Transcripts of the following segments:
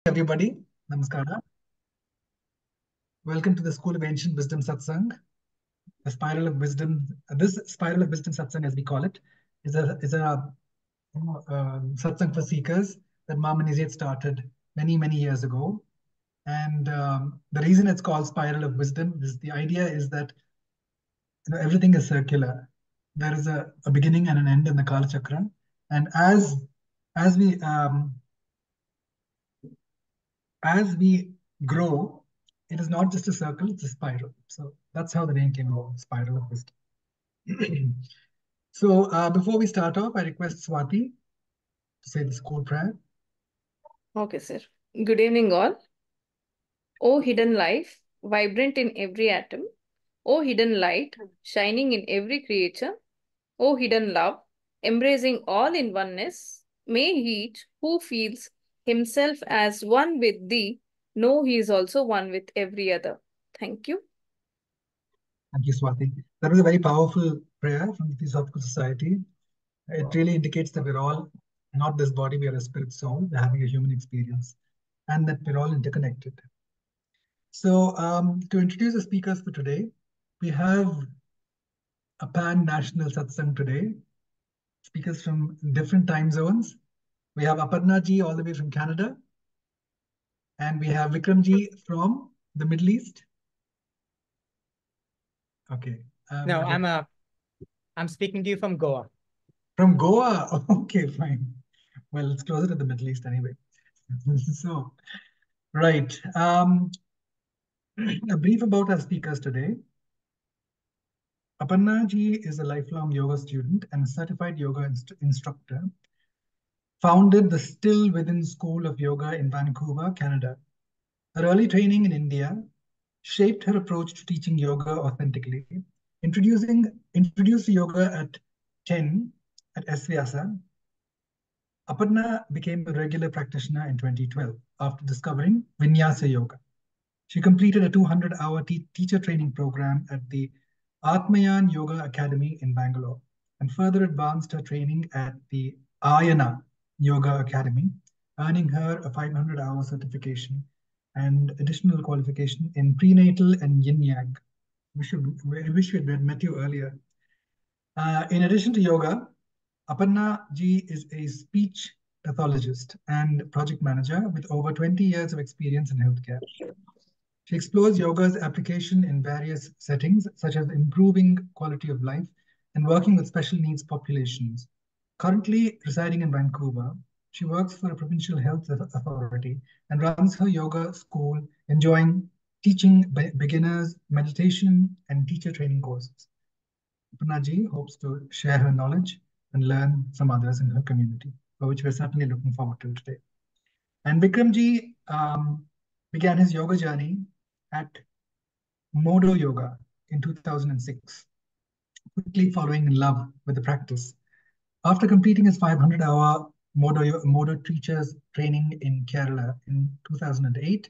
everybody. Namaskara. Welcome to the School of Ancient Wisdom Satsang. The spiral of wisdom. This spiral of wisdom satsang, as we call it, is a satsang for seekers that Mom Initiate started many years ago. And the reason it's called spiral of wisdom is the idea is that everything is circular. There is a beginning and an end in the Kala Chakra, and as we grow, it is not just a circle, it's a spiral. So that's how the name came about, spiral of wisdom. So before we start off, I request Swati to say the school prayer. Okay, sir. Good evening, all. O hidden life, vibrant in every atom. O hidden light, shining in every creature. O hidden love, embracing all in oneness. May each who feels himself as one with thee know he is also one with every other. Thank you. Thank you, Swati. That was a very powerful prayer from the Theosophical Society. It really indicates that we're all not this body, we are a spirit soul, we're having a human experience, and that we're all interconnected. So to introduce the speakers for today, we have a pan-national satsang today. Speakers from different time zones. We have Aparna ji all the way from Canada, and we have Vikram ji from the Middle East. Okay. No, I'm speaking to you from Goa. From Goa. Okay, fine. Well, it's closer to the Middle East anyway. So, right. A brief about our speakers today. Aparna ji is a lifelong yoga student and a certified yoga instructor. Founded the Still Within School of Yoga in Vancouver, Canada. Her early training in India shaped her approach to teaching yoga authentically. Introduced yoga at 10 at SVyasa, Aparna became a regular practitioner in 2012 after discovering Vinyasa Yoga. She completed a 200-hour teacher training program at the Atmayan Yoga Academy in Bangalore and further advanced her training at the Ayana Yoga Academy, earning her a 500-hour certification and additional qualification in prenatal and yin yang. We wish we had met you earlier. In addition to yoga, Aparna ji is a speech pathologist and project manager with over 20 years of experience in healthcare. She explores yoga's application in various settings, such as improving quality of life and working with special needs populations. Currently residing in Vancouver, she works for a provincial health authority and runs her yoga school, enjoying teaching beginners meditation and teacher training courses. Aparna ji hopes to share her knowledge and learn from others in her community, for which we're certainly looking forward to today. And Vikram ji began his yoga journey at Modo Yoga in 2006, quickly falling in love with the practice. After completing his 500-hour Modo teachers training in Kerala in 2008,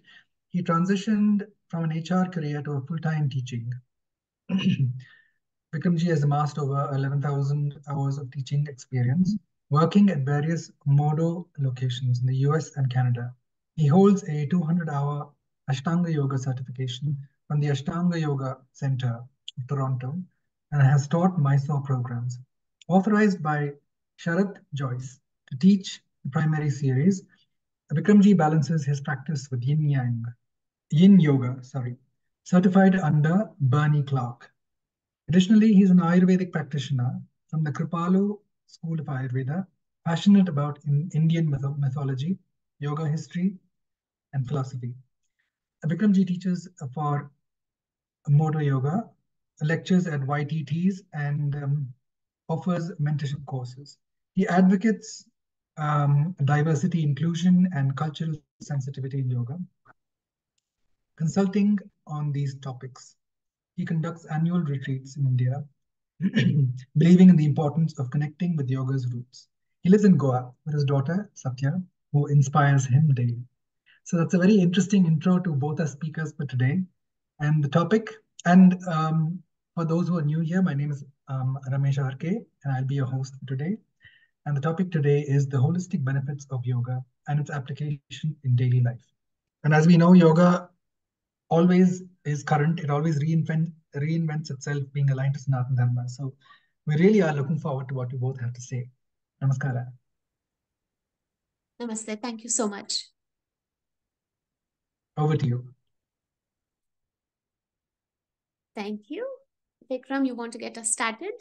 he transitioned from an HR career to a full-time teaching. Vikramji has amassed over 11,000 hours of teaching experience, working at various Modo locations in the US and Canada. He holds a 200-hour Ashtanga Yoga certification from the Ashtanga Yoga Center of Toronto and has taught Mysore programs. Authorized by Sharath Joyce to teach the primary series, Vikramji balances his practice with yin yoga, certified under Bernie Clark. Additionally, he's an Ayurvedic practitioner from the Kripalu School of Ayurveda, passionate about Indian mythology, yoga history, and philosophy. Vikramji teaches for Modo Yoga, lectures at YTTs, and offers mentorship courses. He advocates diversity, inclusion, and cultural sensitivity in yoga, consulting on these topics. He conducts annual retreats in India, believing in the importance of connecting with yoga's roots. He lives in Goa with his daughter, Satya, who inspires him daily. So that's a very interesting intro to both our speakers for today. And the topic, and for those who are new here, my name is Ramesh RK, and I'll be your host for today. And the topic today is the holistic benefits of yoga and its application in daily life. And as we know, yoga always is current. It always reinvents itself, being aligned to Sanatana Dharma. So we really are looking forward to what you both have to say. Namaskara. Namaste. Thank you so much. Over to you. Thank you. Vikram, you want to get us started?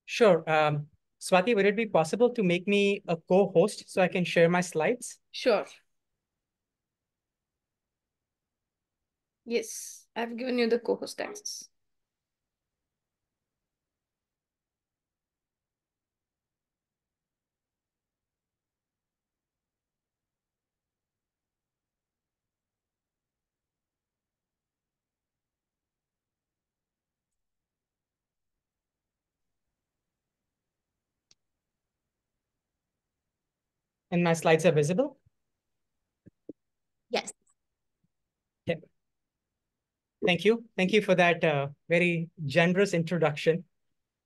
Sure. Swati, would it be possible to make me a co-host so I can share my slides? Sure. Yes, I've given you the co-host access. And my slides are visible? Yes. Yeah. Thank you. Thank you for that very generous introduction.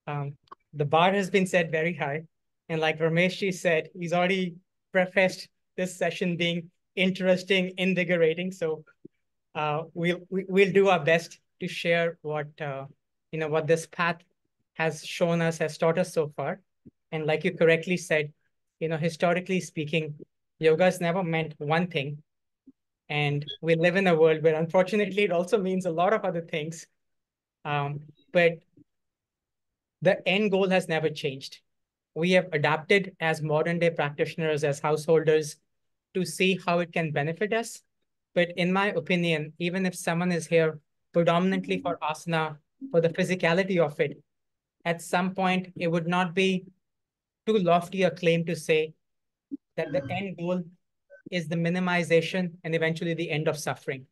The bar has been set very high. And like Rameshji said, he's already prefaced this session being interesting, invigorating. So we'll do our best to share what what this path has shown us, has taught us so far. And like you correctly said, historically speaking, yoga has never meant one thing. And we live in a world where unfortunately it also means a lot of other things. But the end goal has never changed. We have adapted as modern day practitioners, as householders, to see how it can benefit us. But in my opinion, even if someone is here predominantly for asana, for the physicality of it, at some point, it would not be too lofty a claim to say that the end goal is the minimization and eventually the end of suffering.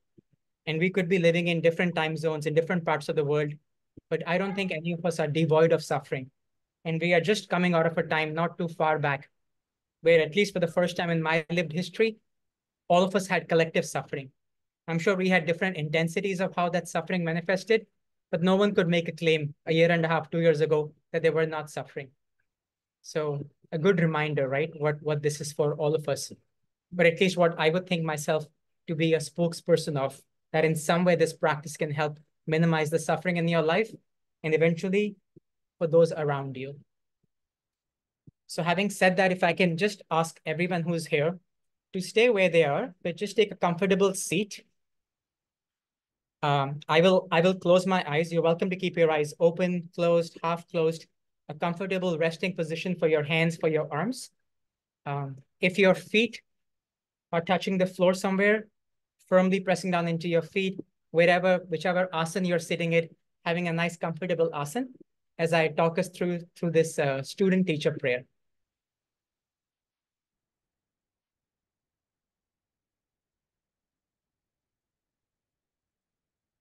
And we could be living in different time zones in different parts of the world, but I don't think any of us are devoid of suffering. And we are just coming out of a time not too far back, where at least for the first time in my lived history, all of us had collective suffering. I'm sure we had different intensities of how that suffering manifested, but no one could make a claim a year and a half, 2 years ago that they were not suffering. So a good reminder, right? What this is for all of us, but at least what I would think myself to be a spokesperson of, that in some way this practice can help minimize the suffering in your life and eventually for those around you. So having said that, if I can just ask everyone who's here to stay where they are, but just take a comfortable seat. I will close my eyes. You're welcome to keep your eyes open, closed, half closed, a comfortable resting position for your hands, for your arms. If your feet are touching the floor somewhere, firmly pressing down into your feet, whichever asana you're sitting in, having a nice comfortable asana as I talk us through this student teacher prayer.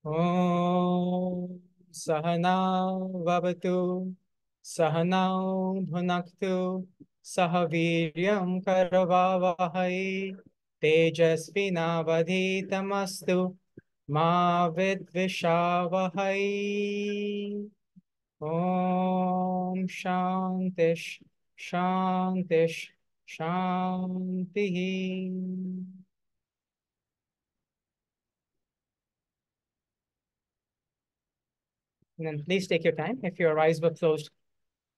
Om Sahana Vavatu Sahanau Bhunaktu Sahaviryam Karavavahai Tejasvinavadhitamastu Ma Vidvishavahai. Om Shantish Shantish Shantihi. And then please take your time. If your eyes were closed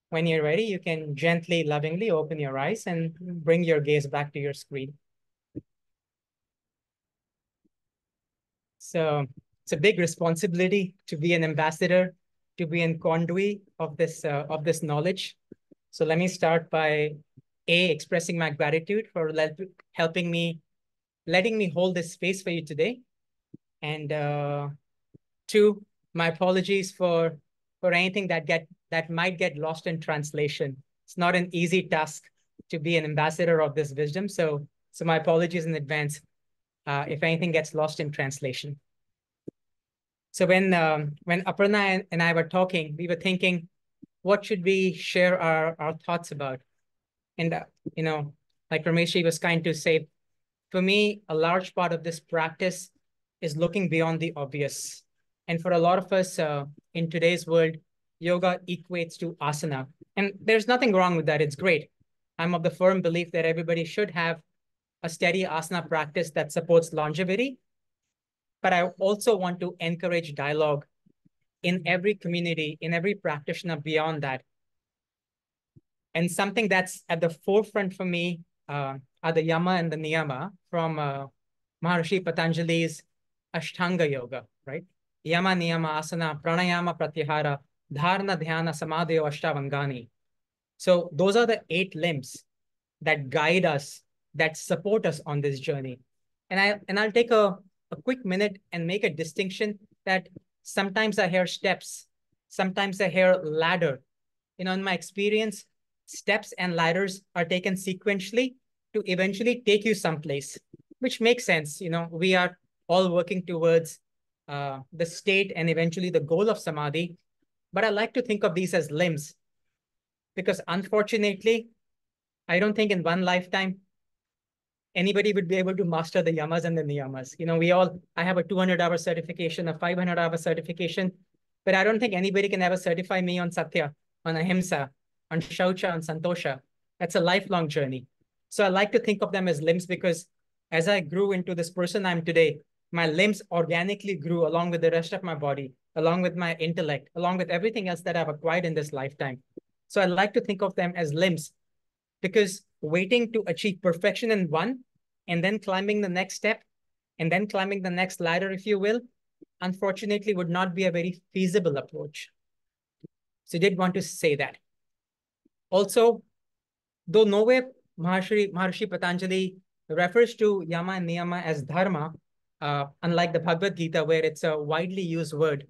when you're ready, you can gently, lovingly open your eyes and bring your gaze back to your screen. So it's a big responsibility to be an ambassador, to be a conduit of this knowledge. So let me start by expressing my gratitude for helping me, letting me hold this space for you today. And two, my apologies for anything that might get lost in translation. It's not an easy task to be an ambassador of this wisdom. So my apologies in advance if anything gets lost in translation. So when Aparna and I were talking, we were thinking, what should we share our thoughts about? And like Ramesh was kind to say, for me, a large part of this practice is looking beyond the obvious. And for a lot of us in today's world, yoga equates to asana. And there's nothing wrong with that. It's great. I'm of the firm belief that everybody should have a steady asana practice that supports longevity, but I also want to encourage dialogue in every community, in every practitioner beyond that. And something that's at the forefront for me are the yama and the niyama from Maharishi Patanjali's Ashtanga Yoga, right? Yama, niyama, asana, pranayama, pratyahara, dharana, dhyana, samadhayo, ashtavangani. So those are the 8 limbs that guide us, that support us on this journey. And I'll take a quick minute and make a distinction that sometimes I hear steps, sometimes I hear ladder. In my experience, steps and ladders are taken sequentially to eventually take you someplace, which makes sense. We are all working towards the state and eventually the goal of samadhi. But I like to think of these as limbs because unfortunately, I don't think in one lifetime anybody would be able to master the yamas and the niyamas. I have a 200-hour certification, a 500-hour certification, but I don't think anybody can ever certify me on satya, on ahimsa, on shaucha, on santosha. That's a lifelong journey. So I like to think of them as limbs because as I grew into this person I'm today, my limbs organically grew along with the rest of my body, along with my intellect, along with everything else that I've acquired in this lifetime. So I like to think of them as limbs because waiting to achieve perfection in one and then climbing the next step and then climbing the next ladder, if you will, unfortunately would not be a very feasible approach. So I did want to say that. Also, though nowhere Maharishi Patanjali refers to yama and niyama as dharma, unlike the Bhagavad Gita where it's a widely used word,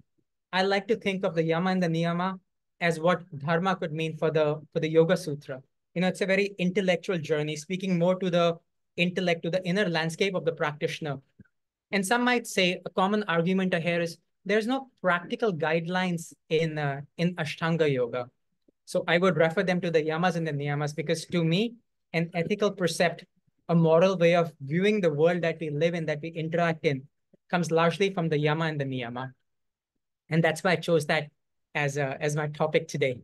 I like to think of the yama and the niyama as what dharma could mean for the Yoga Sutra. It's a very intellectual journey, speaking more to the intellect, to the inner landscape of the practitioner. And some might say a common argument here is there's no practical guidelines in Ashtanga Yoga. So I would refer them to the yamas and the niyamas because to me, an ethical precept, a moral way of viewing the world that we live in, that we interact in, comes largely from the yama and the niyama. And that's why I chose that as my topic today.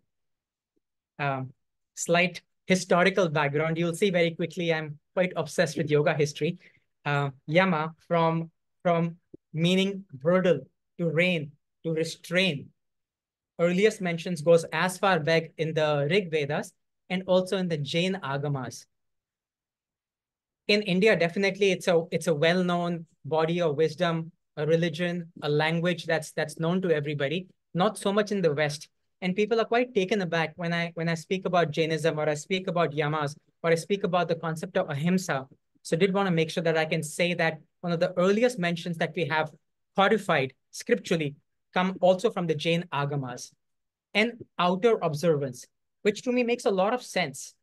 Slight historical background. You'll see very quickly I'm quite obsessed with yoga history. Yama from meaning bridle, to rein, to restrain. Earliest mentions goes as far back in the Rig Vedas and also in the Jain Agamas. In India, definitely it's a well-known body of wisdom, a religion, a language that's known to everybody, not so much in the West. And people are quite taken aback when I speak about Jainism or I speak about yamas or I speak about the concept of ahimsa. So I did want to make sure that I can say that one of the earliest mentions that we have codified scripturally come also from the Jain Agamas. And outer observance, which to me makes a lot of sense.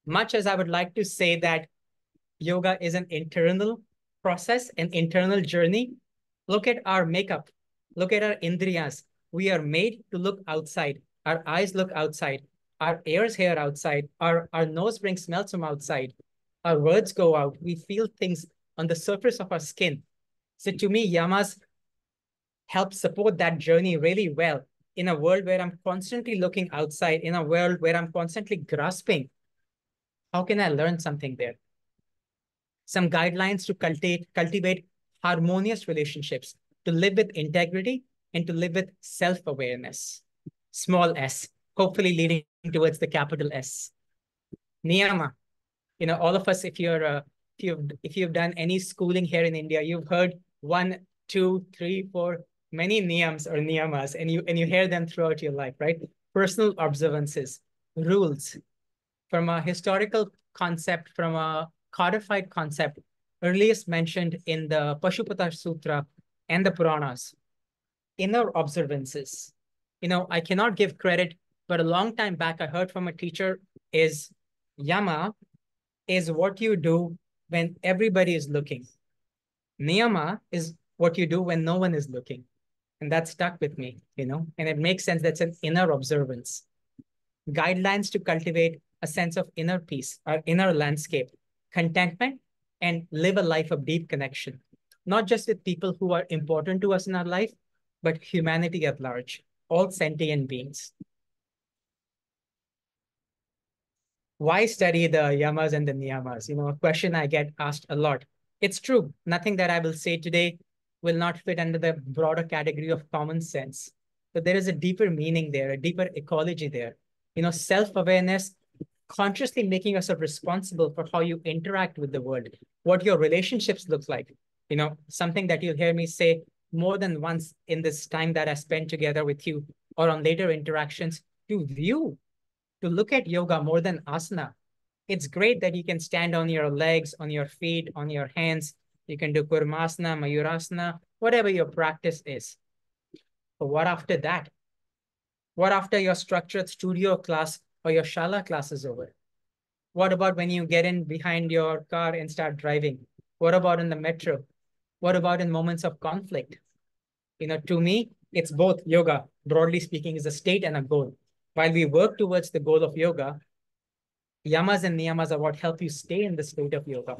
Much as I would like to say that yoga is an internal process, an internal journey, look at our makeup, look at our indriyas. We are made to look outside. Our eyes look outside. Our ears hear outside. Our nose brings smells from outside. Our words go out. We feel things on the surface of our skin. So to me, yamas help support that journey really well in a world where I'm constantly looking outside, in a world where I'm constantly grasping. How can I learn something there? Some guidelines to cultivate harmonious relationships, to live with integrity, and to live with self-awareness. Small s, hopefully leading towards the capital S. Niyama. All of us, if you've done any schooling here in India, you've heard 1, 2, 3, 4, many niyams or niyamas, and you hear them throughout your life, right? Personal observances, rules, from a historical concept, from a codified concept, earliest mentioned in the Pashupata Sutra and the Puranas. Inner observances. I cannot give credit, but a long time back, I heard from a teacher is yama is what you do when everybody is looking. Niyama is what you do when no one is looking. And that stuck with me, and it makes sense. That's an inner observance. Guidelines to cultivate a sense of inner peace, our inner landscape, contentment, and live a life of deep connection, not just with people who are important to us in our life, but humanity at large, all sentient beings. why study the yamas and the niyamas? A question I get asked a lot. It's true. Nothing that I will say today will not fit under the broader category of common sense. But there is a deeper meaning there, a deeper ecology there. Self-awareness, consciously making yourself responsible for how you interact with the world, what your relationships look like. Something that you'll hear me say more than once in this time that I spent together with you or on later interactions, to look at yoga more than asana. It's great that you can stand on your legs, on your feet, on your hands. You can do kurmasana, mayurasana, whatever your practice is. But what after that? What after your structured studio class or your shala class is over? What about when you get in behind your car and start driving? What about in the metro? What about in moments of conflict? To me, it's both. Yoga, broadly speaking, is a state and a goal. While we work towards the goal of yoga, yamas and niyamas are what help you stay in the state of yoga.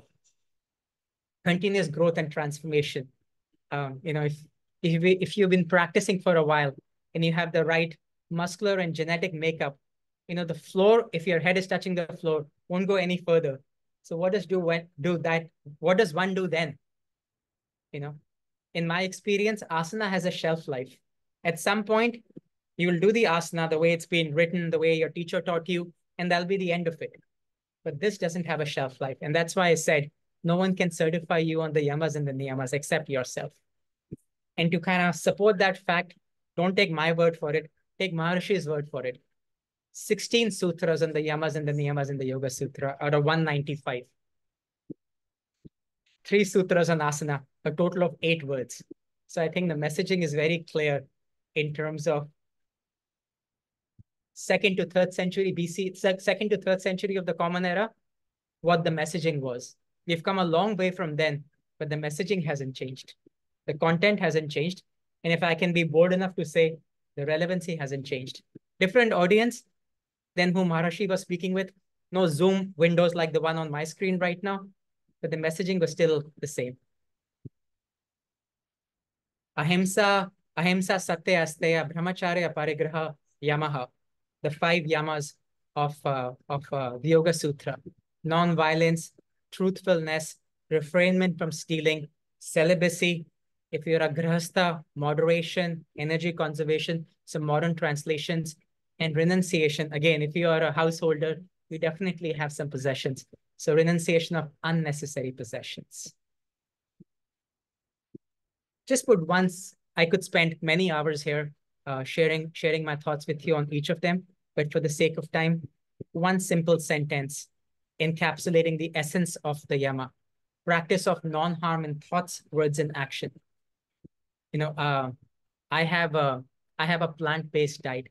Continuous growth and transformation. If you've been practicing for a while and you have the right muscular and genetic makeup, the floor, if your head is touching the floor, won't go any further. So what does one do then? In my experience, asana has a shelf life. At some point, you will do the asana the way it's been written, the way your teacher taught you, and that'll be the end of it. But this doesn't have a shelf life. And that's why I said, no one can certify you on the yamas and the niyamas except yourself. And to kind of support that fact, don't take my word for it, take Maharishi's word for it. 16 sutras on the yamas and the niyamas in the Yoga Sutra out of 195. 3 sutras on asana, a total of 8 words. So I think the messaging is very clear in terms of 2nd to 3rd century BC, 2nd to 3rd century of the Common Era, what the messaging was. We've come a long way from then, but the messaging hasn't changed. The content hasn't changed. And if I can be bold enough to say, the relevancy hasn't changed. Different audience than who Maharishi was speaking with. No Zoom windows like the one on my screen right now, but the messaging was still the same. Ahimsa, Satya, Asteya, Brahmacharya, Parigraha, Yamaha. The 5 yamas of the Yoga Sutra. Non-violence, truthfulness, refrainment from stealing, celibacy. If you're a grihastha, moderation, energy conservation, some modern translations, and renunciation. Again, if you are a householder, you definitely have some possessions. So renunciation of unnecessary possessions. Just put once, I could spend many hours here sharing my thoughts with you on each of them. But for the sake of time, one simple sentence encapsulating the essence of the yama. Practice of non-harm in thoughts, words, and action. I have a plant-based diet.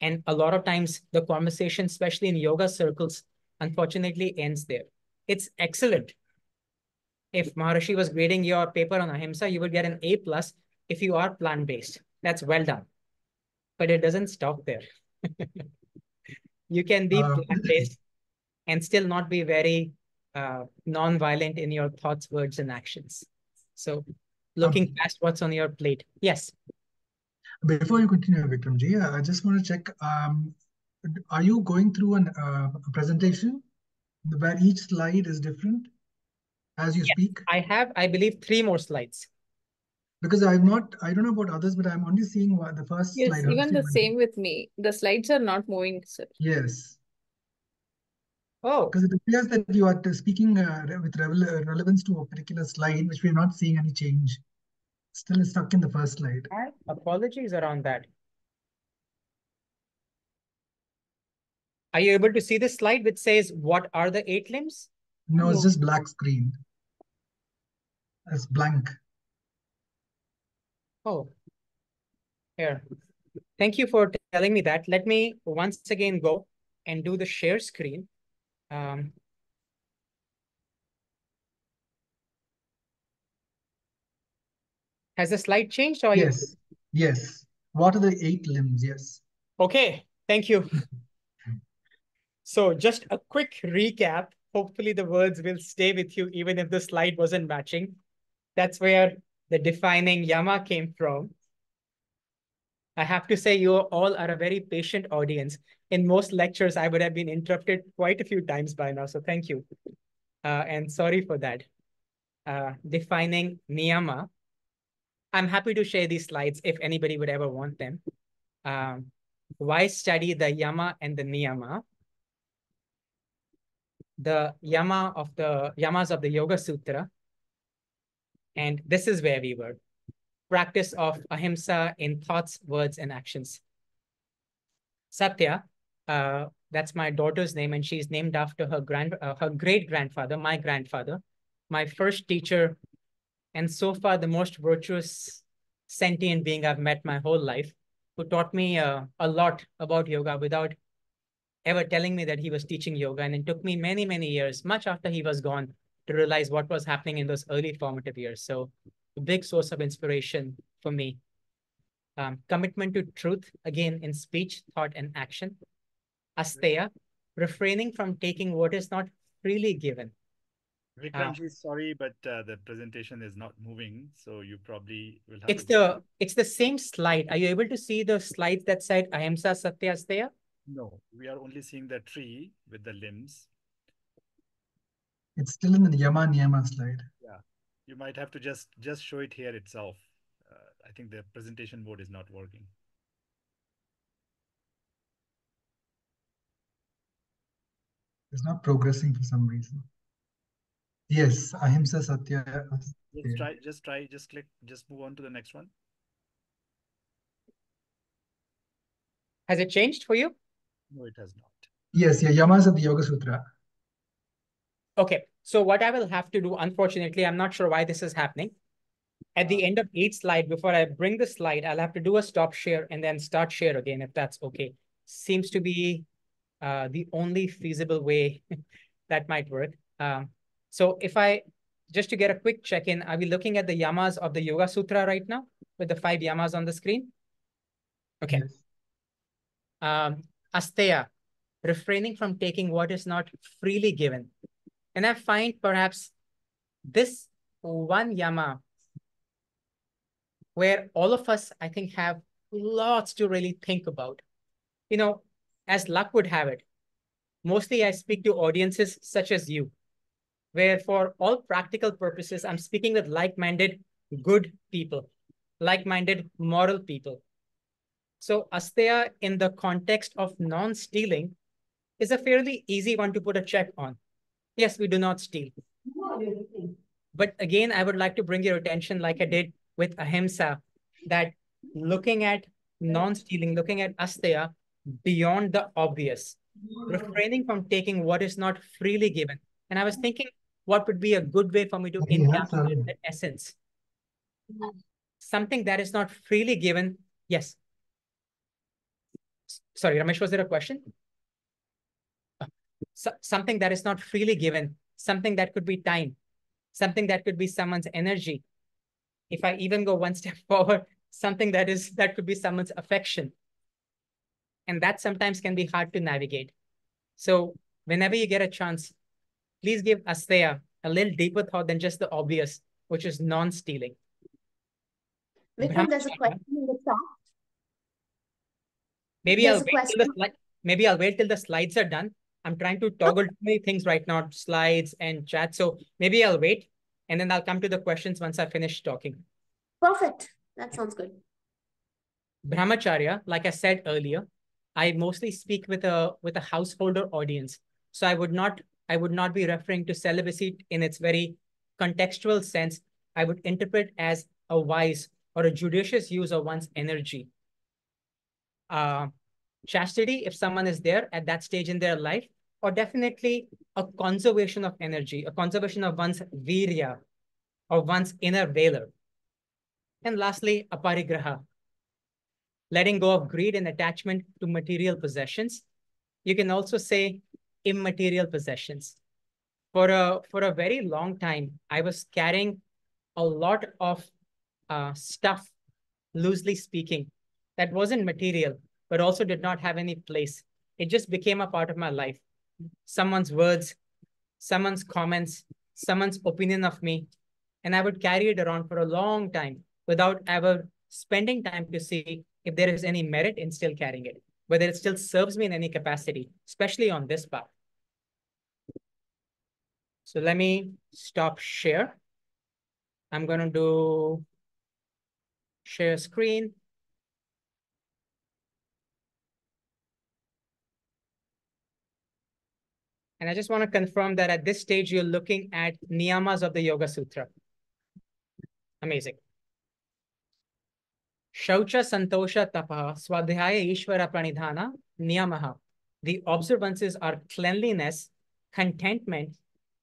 And a lot of times the conversation, especially in yoga circles, unfortunately ends there. It's excellent. If Maharishi was grading your paper on ahimsa, you would get an A+ if you are plant-based. That's well done. But it doesn't stop there. You can be plant-based and still not be very non-violent in your thoughts, words, and actions. So looking past what's on your plate. Yes. Before you continue, Vikramji, I just want to check, are you going through a presentation where each slide is different as you speak? I have, I believe, 3 more slides. Because I don't know about others, but I'm only seeing the first Yes, slide. even the same with me. The slides are not moving, sir. Yes. Oh. Because it appears that you are speaking with relevance to a particular slide, which we're not seeing any change. Still is stuck in the first slide. Apologies around that. Are you able to see this slide which says, what are the 8 limbs? No, it's just black screen. It's blank. Oh, here. Thank you for telling me that. Let me once again go and do the share screen. Has the slide changed? Or yes. Yes. What are the 8 limbs? Yes. Okay. Thank you. So just a quick recap. Hopefully the words will stay with you even if the slide wasn't matching. That's where the defining yama came from. I have to say, you all are a very patient audience. In most lectures, I would have been interrupted quite a few times by now. So thank you. And sorry for that. Defining niyama. I'm happy to share these slides if anybody would ever want them. Why study the yama and the niyama? The yamas of the Yoga Sutra. And this is where we were. Practice of ahimsa in thoughts, words, and actions. Satya, that's my daughter's name, and she's named after her great-grandfather, my grandfather, my first teacher, and so far the most virtuous sentient being I've met my whole life, who taught me a lot about yoga without ever telling me that he was teaching yoga. And it took me many, many years, much after he was gone, to realize what was happening in those early formative years. So a big source of inspiration for me. Commitment to truth, again, in speech, thought, and action. Asteya, refraining from taking what is not freely given. Vikramji, sorry, but the presentation is not moving, so you probably will have It's the same slide. Are you able to see the slides that said Ahimsa Satya Asteya? No, we are only seeing the tree with the limbs. It's still in the Yama Niyama slide. Yeah, you might have to just show it here itself. I think the presentation board is not working. It's not progressing for some reason. Yes, Ahimsa Satya. Just click, just move on to the next one. Has it changed for you? No, it has not. Yes, yeah, Yamas of the Yoga Sutra. Okay, so what I will have to do, unfortunately, I'm not sure why this is happening. At the end of each slide, before I bring the slide, I'll have to do a stop share and then start share again, if that's okay. Seems to be the only feasible way that might work. So if just to get a quick check-in, are we looking at the yamas of the Yoga Sutra right now with the 5 yamas on the screen? Okay. Yes. Asteya, refraining from taking what is not freely given. And I find perhaps this one yama where all of us, I think, have lots to really think about. You know, as luck would have it, mostly I speak to audiences such as you, where for all practical purposes, I'm speaking with like-minded, good people, like-minded, moral people. So Asteya, in the context of non-stealing, is a fairly easy one to put a check on. Yes, we do not steal. But again, I would like to bring your attention, like I did with Ahimsa, that looking at non-stealing, looking at Asteya beyond the obvious, refraining from taking what is not freely given. And I was thinking, what would be a good way for me to encapsulate the essence? Something that is not freely given. Yes. Sorry, Ramesh, was there a question? Something that is not freely given, something that could be time, something that could be someone's energy. If I even go one step forward, something that could be someone's affection. And that sometimes can be hard to navigate. So whenever you get a chance, please give Asteya a little deeper thought than just the obvious, which is non-stealing. Vikram, there's a question in the top. Maybe I'll wait till the slides are done. I'm trying to toggle too many things right now, slides and chat. So maybe I'll wait and then I'll come to the questions once I finish talking. Perfect. That sounds good. Brahmacharya, like I said earlier, I mostly speak with a householder audience. So I would not be referring to celibacy in its very contextual sense. I would interpret as a wise or a judicious use of one's energy. Chastity, if someone is there at that stage in their life, or definitely a conservation of energy, a conservation of one's virya, or one's inner valor. And lastly, aparigraha, letting go of greed and attachment to material possessions. You can also say immaterial possessions. For a very long time, I was carrying a lot of stuff, loosely speaking, that wasn't material, but also did not have any place. It just became a part of my life. Someone's words, someone's comments, someone's opinion of me. And I would carry it around for a long time without ever spending time to see if there is any merit in still carrying it, whether it still serves me in any capacity, especially on this path. So let me stop share. I'm going to do share screen. And I just want to confirm that at this stage, you're looking at niyamas of the Yoga Sutra. Amazing. Shaucha Santosha Tapaha Swadhyaya Ishvara Pranidhana Niyamaha. The observances are cleanliness, contentment,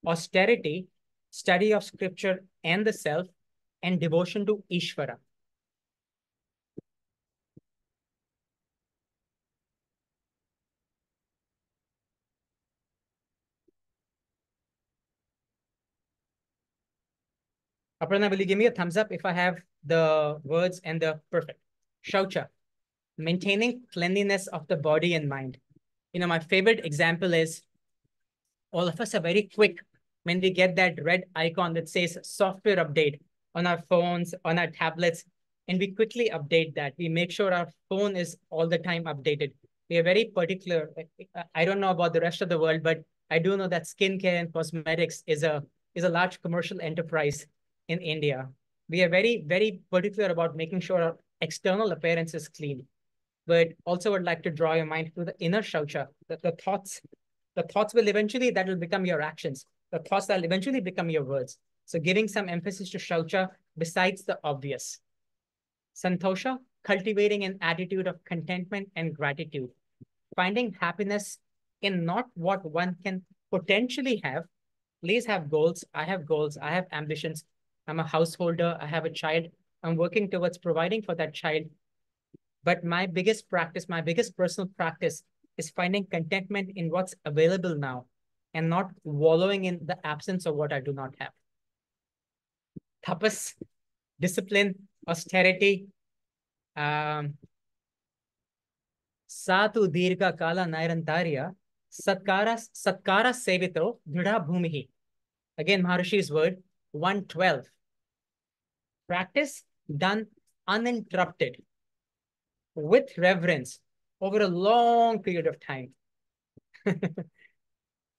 austerity, study of scripture and the self, and devotion to Ishvara. Aparna, will you give me a thumbs up if I have the words and the perfect? Shaucha, maintaining cleanliness of the body and mind. You know, my favorite example is all of us are very quick when we get that red icon that says software update on our phones, on our tablets, and we quickly update that. We make sure our phone is all the time updated. We are very particular. I don't know about the rest of the world, but I do know that skincare and cosmetics is a large commercial enterprise in India. We are very, very particular about making sure our external appearance is clean. But also would like to draw your mind to the inner shaucha, the thoughts. The thoughts will eventually, that will become your actions. The thoughts that will eventually become your words. So giving some emphasis to shaucha besides the obvious. Santosha, cultivating an attitude of contentment and gratitude. Finding happiness in not what one can potentially have. Please have goals. I have ambitions. I'm a householder. I have a child. I'm working towards providing for that child. But my biggest practice, my biggest personal practice is finding contentment in what's available now and not wallowing in the absence of what I do not have. Tapas, discipline, austerity, Satu dirga kala nairantarya, satkara sevito, dhrida bhumihi. Again, Maharishi's word, 112. Practice done uninterrupted with reverence over a long period of time.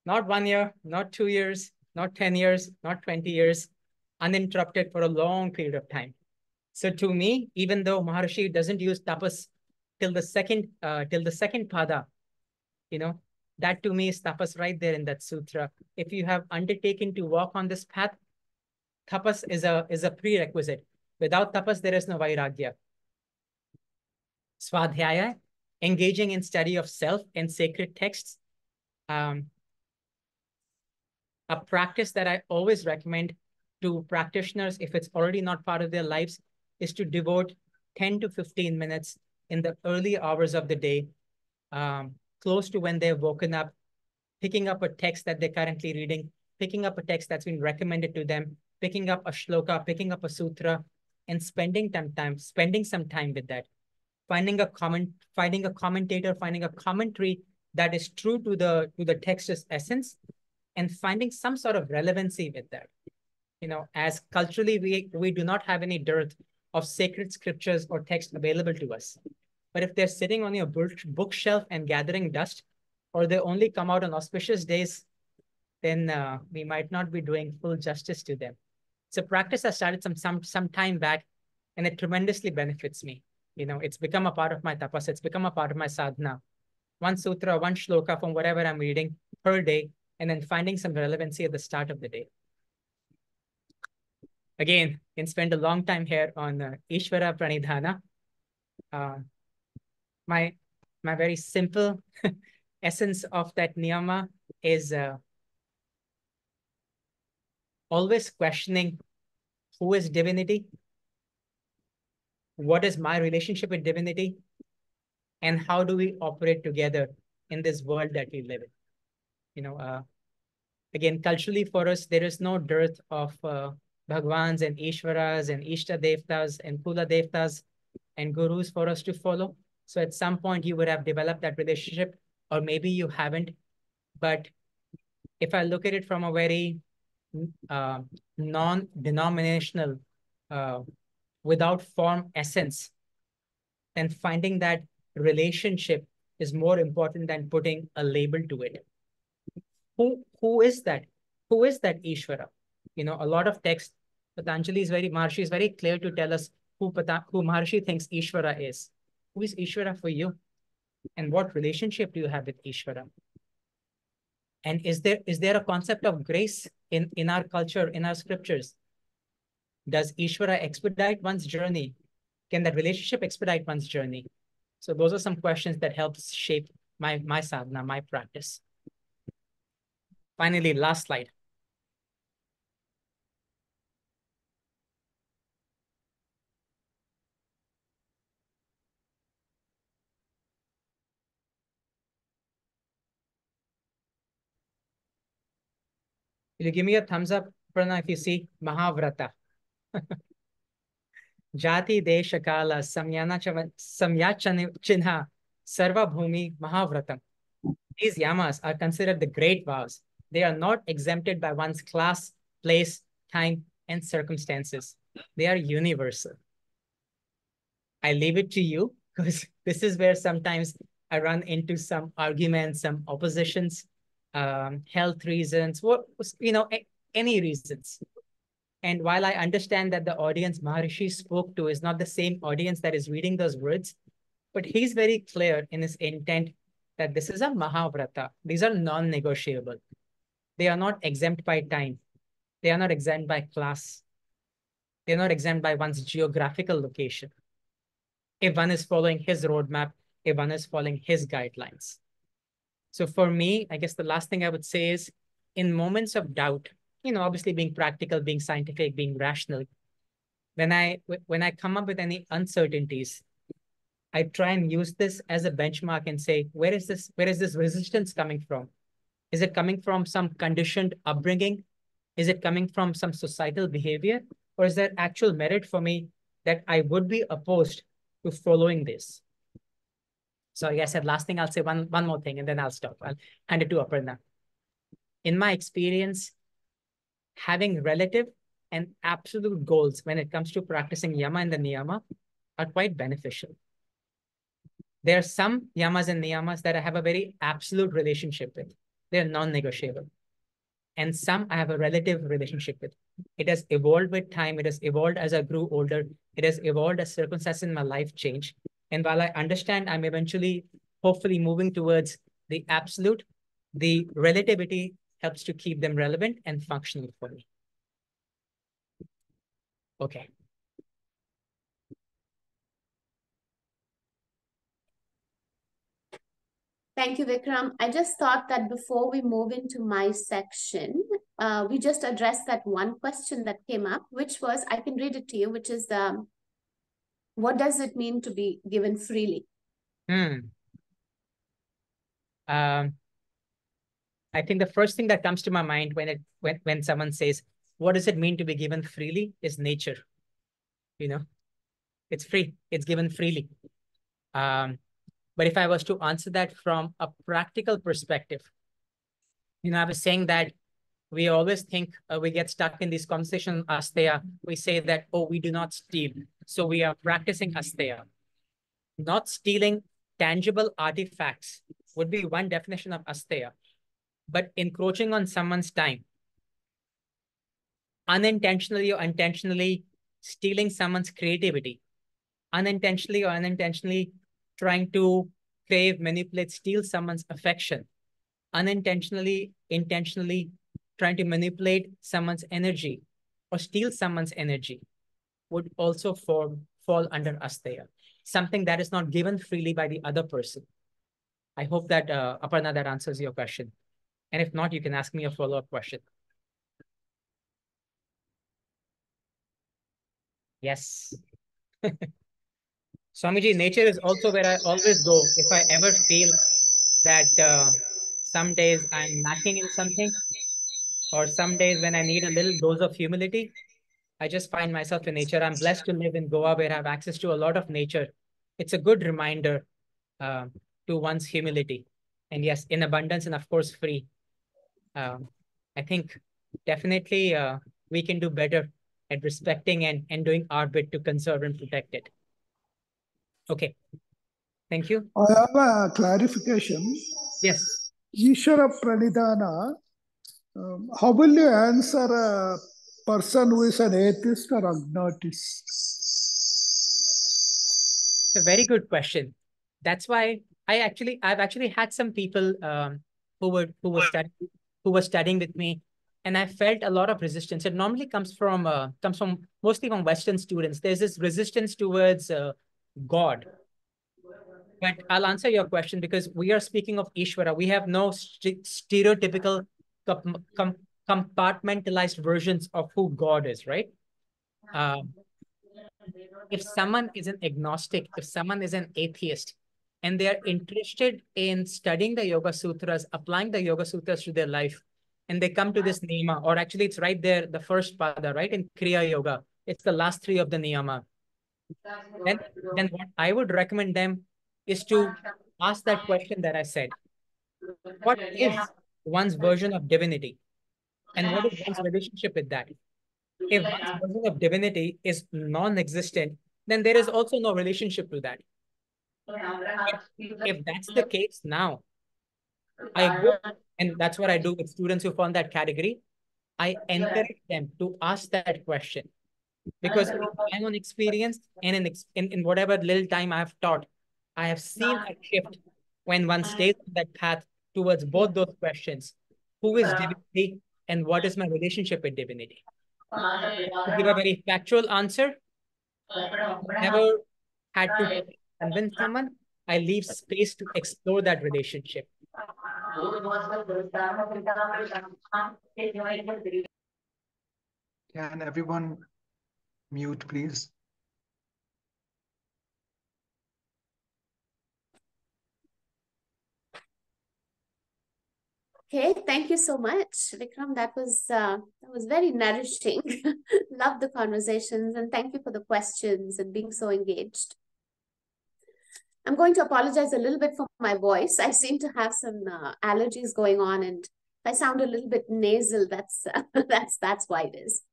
Not 1 year, not 2 years, not 10 years, not 20 years, uninterrupted for a long period of time. So to me, even though Maharishi doesn't use tapas till the second pada, you know, that to me is tapas right there in that sutra. If you have undertaken to walk on this path, tapas is a prerequisite. Without tapas, there is no vairagya. Swadhyaya, engaging in study of self and sacred texts. A practice that I always recommend to practitioners, if it's already not part of their lives, is to devote 10 to 15 minutes in the early hours of the day, close to when they're woken up, picking up a text that they're currently reading, picking up a text that's been recommended to them, picking up a shloka, picking up a sutra, and spending some time with that. Finding a commentator, finding a commentary that is true to the text's essence, and finding some sort of relevancy with that. You know, as culturally, we do not have any dearth of sacred scriptures or text available to us. But if they're sitting on your bookshelf and gathering dust, or they only come out on auspicious days, then we might not be doing full justice to them. It's a practice I started some time back, and it tremendously benefits me. You know, it's become a part of my tapas. It's become a part of my sadhana. One sutra, one shloka from whatever I'm reading per day, and then finding some relevancy at the start of the day. Again, can spend a long time here on Ishvara Pranidhana. My very simple essence of that niyama is always questioning who is divinity, what is my relationship with divinity, and how do we operate together in this world that we live in. You know, again, culturally for us, there is no dearth of Bhagwans and Ishwaras and Ishta Devtas and Kula Devtas and Gurus for us to follow. So at some point you would have developed that relationship, or maybe you haven't. But if I look at it from a very non-denominational, without form essence, and finding that relationship is more important than putting a label to it. Who is that? Who is that Ishvara? You know, a lot of text, Maharshi is very clear to tell us who Maharshi thinks Ishvara is. Who is Ishvara for you? And what relationship do you have with Ishvara? And is there a concept of grace in our culture, in our scriptures? Does Ishvara expedite one's journey? Can that relationship expedite one's journey? So those are some questions that help shape my sadhana, my practice. Finally, last slide. Will you give me a thumbs up, Prana, if you see Mahavrata? Jati Desha Kala Samyachana Chinha Sarva Bhumi Mahavratam. These yamas are considered the great vows. They are not exempted by one's class, place, time, and circumstances. They are universal. I leave it to you because this is where sometimes I run into some arguments, some oppositions, health reasons, any reasons. And while I understand that the audience Maharishi spoke to is not the same audience that is reading those words, but he's very clear in his intent that this is a Mahavrata. These are non-negotiable. They are not exempt by time. They are not exempt by class. They're not exempt by one's geographical location. If one is following his roadmap, if one is following his guidelines. So for me, I guess the last thing I would say is in moments of doubt, obviously being practical, being scientific, being rational, when I come up with any uncertainties, I try and use this as a benchmark and say, where is this resistance coming from? Is it coming from some conditioned upbringing? Is it coming from some societal behavior? Or is there actual merit for me that I would be opposed to following this? So like I said, last thing, I'll say one more thing and then I'll stop. I'll hand it to Aparna. In my experience, having relative and absolute goals when it comes to practicing yama and the niyama are quite beneficial. There are some yamas and niyamas that I have a very absolute relationship with. They're non-negotiable. And some I have a relative relationship with. It has evolved with time. It has evolved as I grew older. It has evolved as circumstances in my life change. And while I understand I'm eventually, hopefully moving towards the absolute, the relativity helps to keep them relevant and functional for me. Okay. Thank you, Vikram. I just thought that before we move into my section, we just address that one question that came up, which was, I can read it to you, which is, what does it mean to be given freely? I think the first thing that comes to my mind when someone says, what does it mean to be given freely is nature. It's free, it's given freely. But if I was to answer that from a practical perspective, I was saying that we always think we get stuck in this conversation, asteya. We say that, oh, we do not steal. So we are practicing asteya. Not stealing tangible artifacts would be one definition of asteya. But encroaching on someone's time, unintentionally or intentionally stealing someone's creativity, unintentionally or unintentionally trying to crave, manipulate, steal someone's affection, unintentionally, intentionally trying to manipulate someone's energy or steal someone's energy would also fall under asteya, something that is not given freely by the other person. I hope that, Aparna, that answers your question. And if not, you can ask me a follow-up question. Yes. Swamiji, nature is also where I always go if I ever feel that some days I'm lacking in something, or some days when I need a little dose of humility, I just find myself in nature. I'm blessed to live in Goa where I have access to a lot of nature. It's a good reminder to one's humility. And yes, in abundance and of course free. I think definitely we can do better at respecting and doing our bit to conserve and protect it. Okay. Thank you. I have a clarification. Yes. Ishvara Pranidhana, how will you answer a person who is an atheist or agnotist? It's a very good question. That's why I've actually had some people who were studying with me, and I felt a lot of resistance. It normally comes from mostly from Western students. There's this resistance towards God. But I'll answer your question because we are speaking of Ishvara. We have no stereotypical compartmentalized versions of who God is, right? If someone is an agnostic, if someone is an atheist, and they are interested in studying the Yoga Sutras, applying the Yoga Sutras to their life, and they come to this niyama, or actually it's right there, the first pada, right, in Kriya Yoga. It's the last three of the niyama. Then what I would recommend them is to ask that question that I said. What is one's version of divinity? And what is one's relationship with that? If one's version of divinity is non-existent, then there is also no relationship to that. If that's the case now, I go, and that's what I do with students who fall in that category. I encourage them to ask that question. Because in my own experience and in whatever little time I've taught, I have seen a shift when one stays on that path towards both those questions. Who is divinity and what is my relationship with divinity? To give a very factual answer, never had to convince someone. I leave space to explore that relationship. Can everyone mute, please? Okay, thank you so much, Vikram. That was very nourishing. Love the conversations, and thank you for the questions and being so engaged. I'm going to apologize a little bit for my voice. I seem to have some allergies going on, and if I sound a little bit nasal, that's why it is.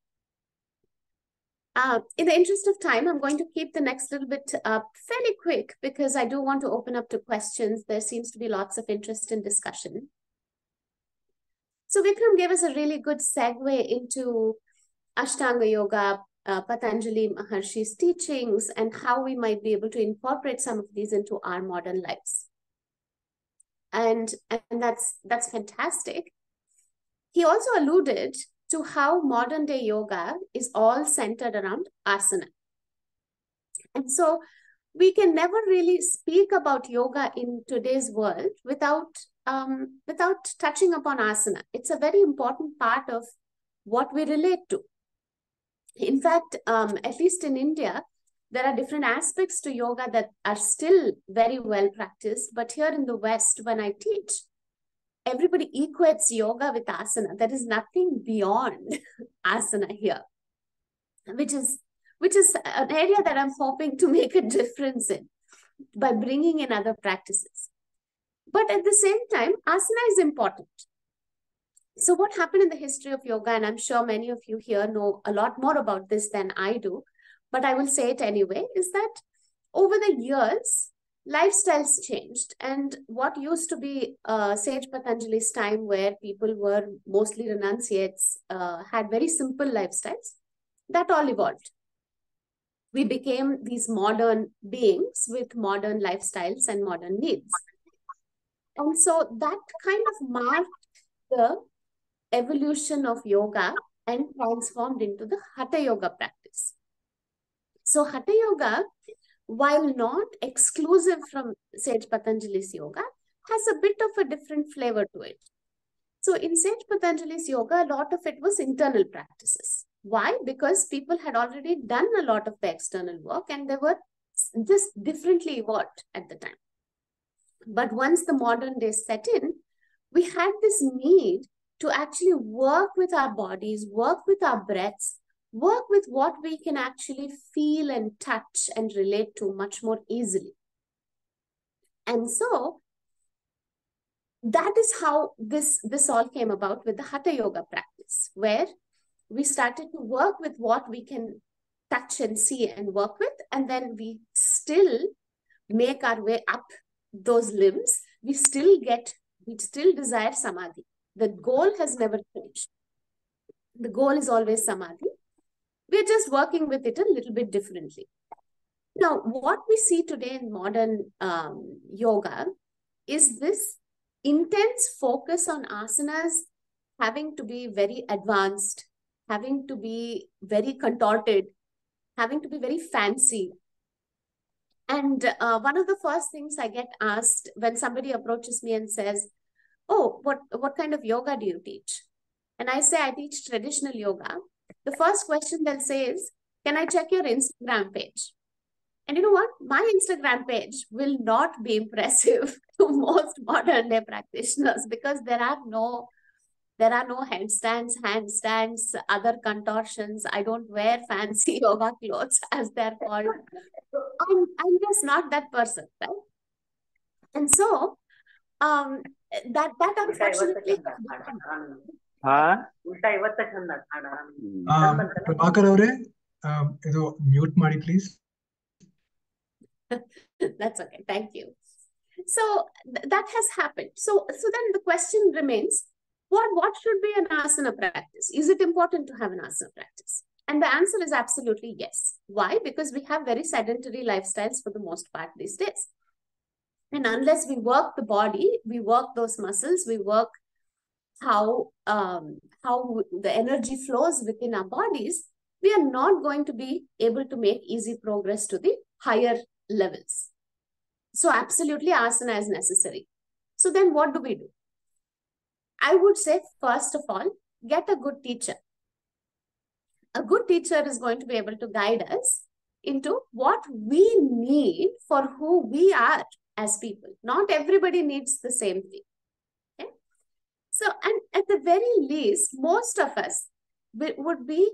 In the interest of time, I'm going to keep the next little bit fairly quick because I do want to open up to questions. There seems to be lots of interest in discussion. So Vikram gave us a really good segue into Ashtanga Yoga, Patanjali Maharshi's teachings, and how we might be able to incorporate some of these into our modern lives. And that's fantastic. He also alluded to how modern day yoga is all centered around asana. And so we can never really speak about yoga in today's world without touching upon asana. It's a very important part of what we relate to. In fact, at least in India, there are different aspects to yoga that are still very well practiced. But here in the West, when I teach, everybody equates yoga with asana. There is nothing beyond asana here, which is an area that I'm hoping to make a difference in by bringing in other practices. But at the same time, asana is important. So what happened in the history of yoga, and I'm sure many of you here know a lot more about this than I do, but I will say it anyway, is that over the years, lifestyles changed. And what used to be Sage Patanjali's time, where people were mostly renunciates, had very simple lifestyles, that all evolved. We became these modern beings with modern lifestyles and modern needs. And so that kind of marked the evolution of yoga and transformed into the Hatha Yoga practice. So Hatha Yoga, while not exclusive from Sage Patanjali's yoga, has a bit of a different flavor to it. So in Sage Patanjali's yoga, a lot of it was internal practices. Why? Because people had already done a lot of the external work and they were just differently evolved at the time. But once the modern days set in, we had this need to actually work with our bodies, work with our breaths, work with what we can actually feel and touch and relate to much more easily. And so that is how this all came about with the Hatha Yoga practice, where we started to work with what we can touch and see and work with, and then we still make our way up those limbs, we still desire samadhi. The goal has never finished. The goal is always samadhi. We're just working with it a little bit differently. Now, what we see today in modern yoga is this intense focus on asanas having to be very advanced, having to be very contorted, having to be very fancy. And one of the first things I get asked when somebody approaches me and says, oh, what kind of yoga do you teach? And I say, I teach traditional yoga. The first question they'll say is, can I check your Instagram page? And you know what? My Instagram page will not be impressive to most modern day practitioners because there are no headstands, handstands, other contortions. I don't wear fancy yoga clothes, as they're called. I'm just not that person, right? And so that unfortunately. Prabhakar avare, idu mute ಮಾಡಿ please. That's okay. Thank you. So that has happened. So then the question remains, what should be an asana practice? Is it important to have an asana practice? And the answer is absolutely yes. Why? Because we have very sedentary lifestyles for the most part these days. And unless we work the body, we work those muscles, we work how the energy flows within our bodies, we are not going to be able to make easy progress to the higher levels. So absolutely asana is necessary. So then what do we do? I would say, first of all, get a good teacher. A good teacher is going to be able to guide us into what we need for who we are as people. Not everybody needs the same thing. Okay? So, and at the very least, most of us would be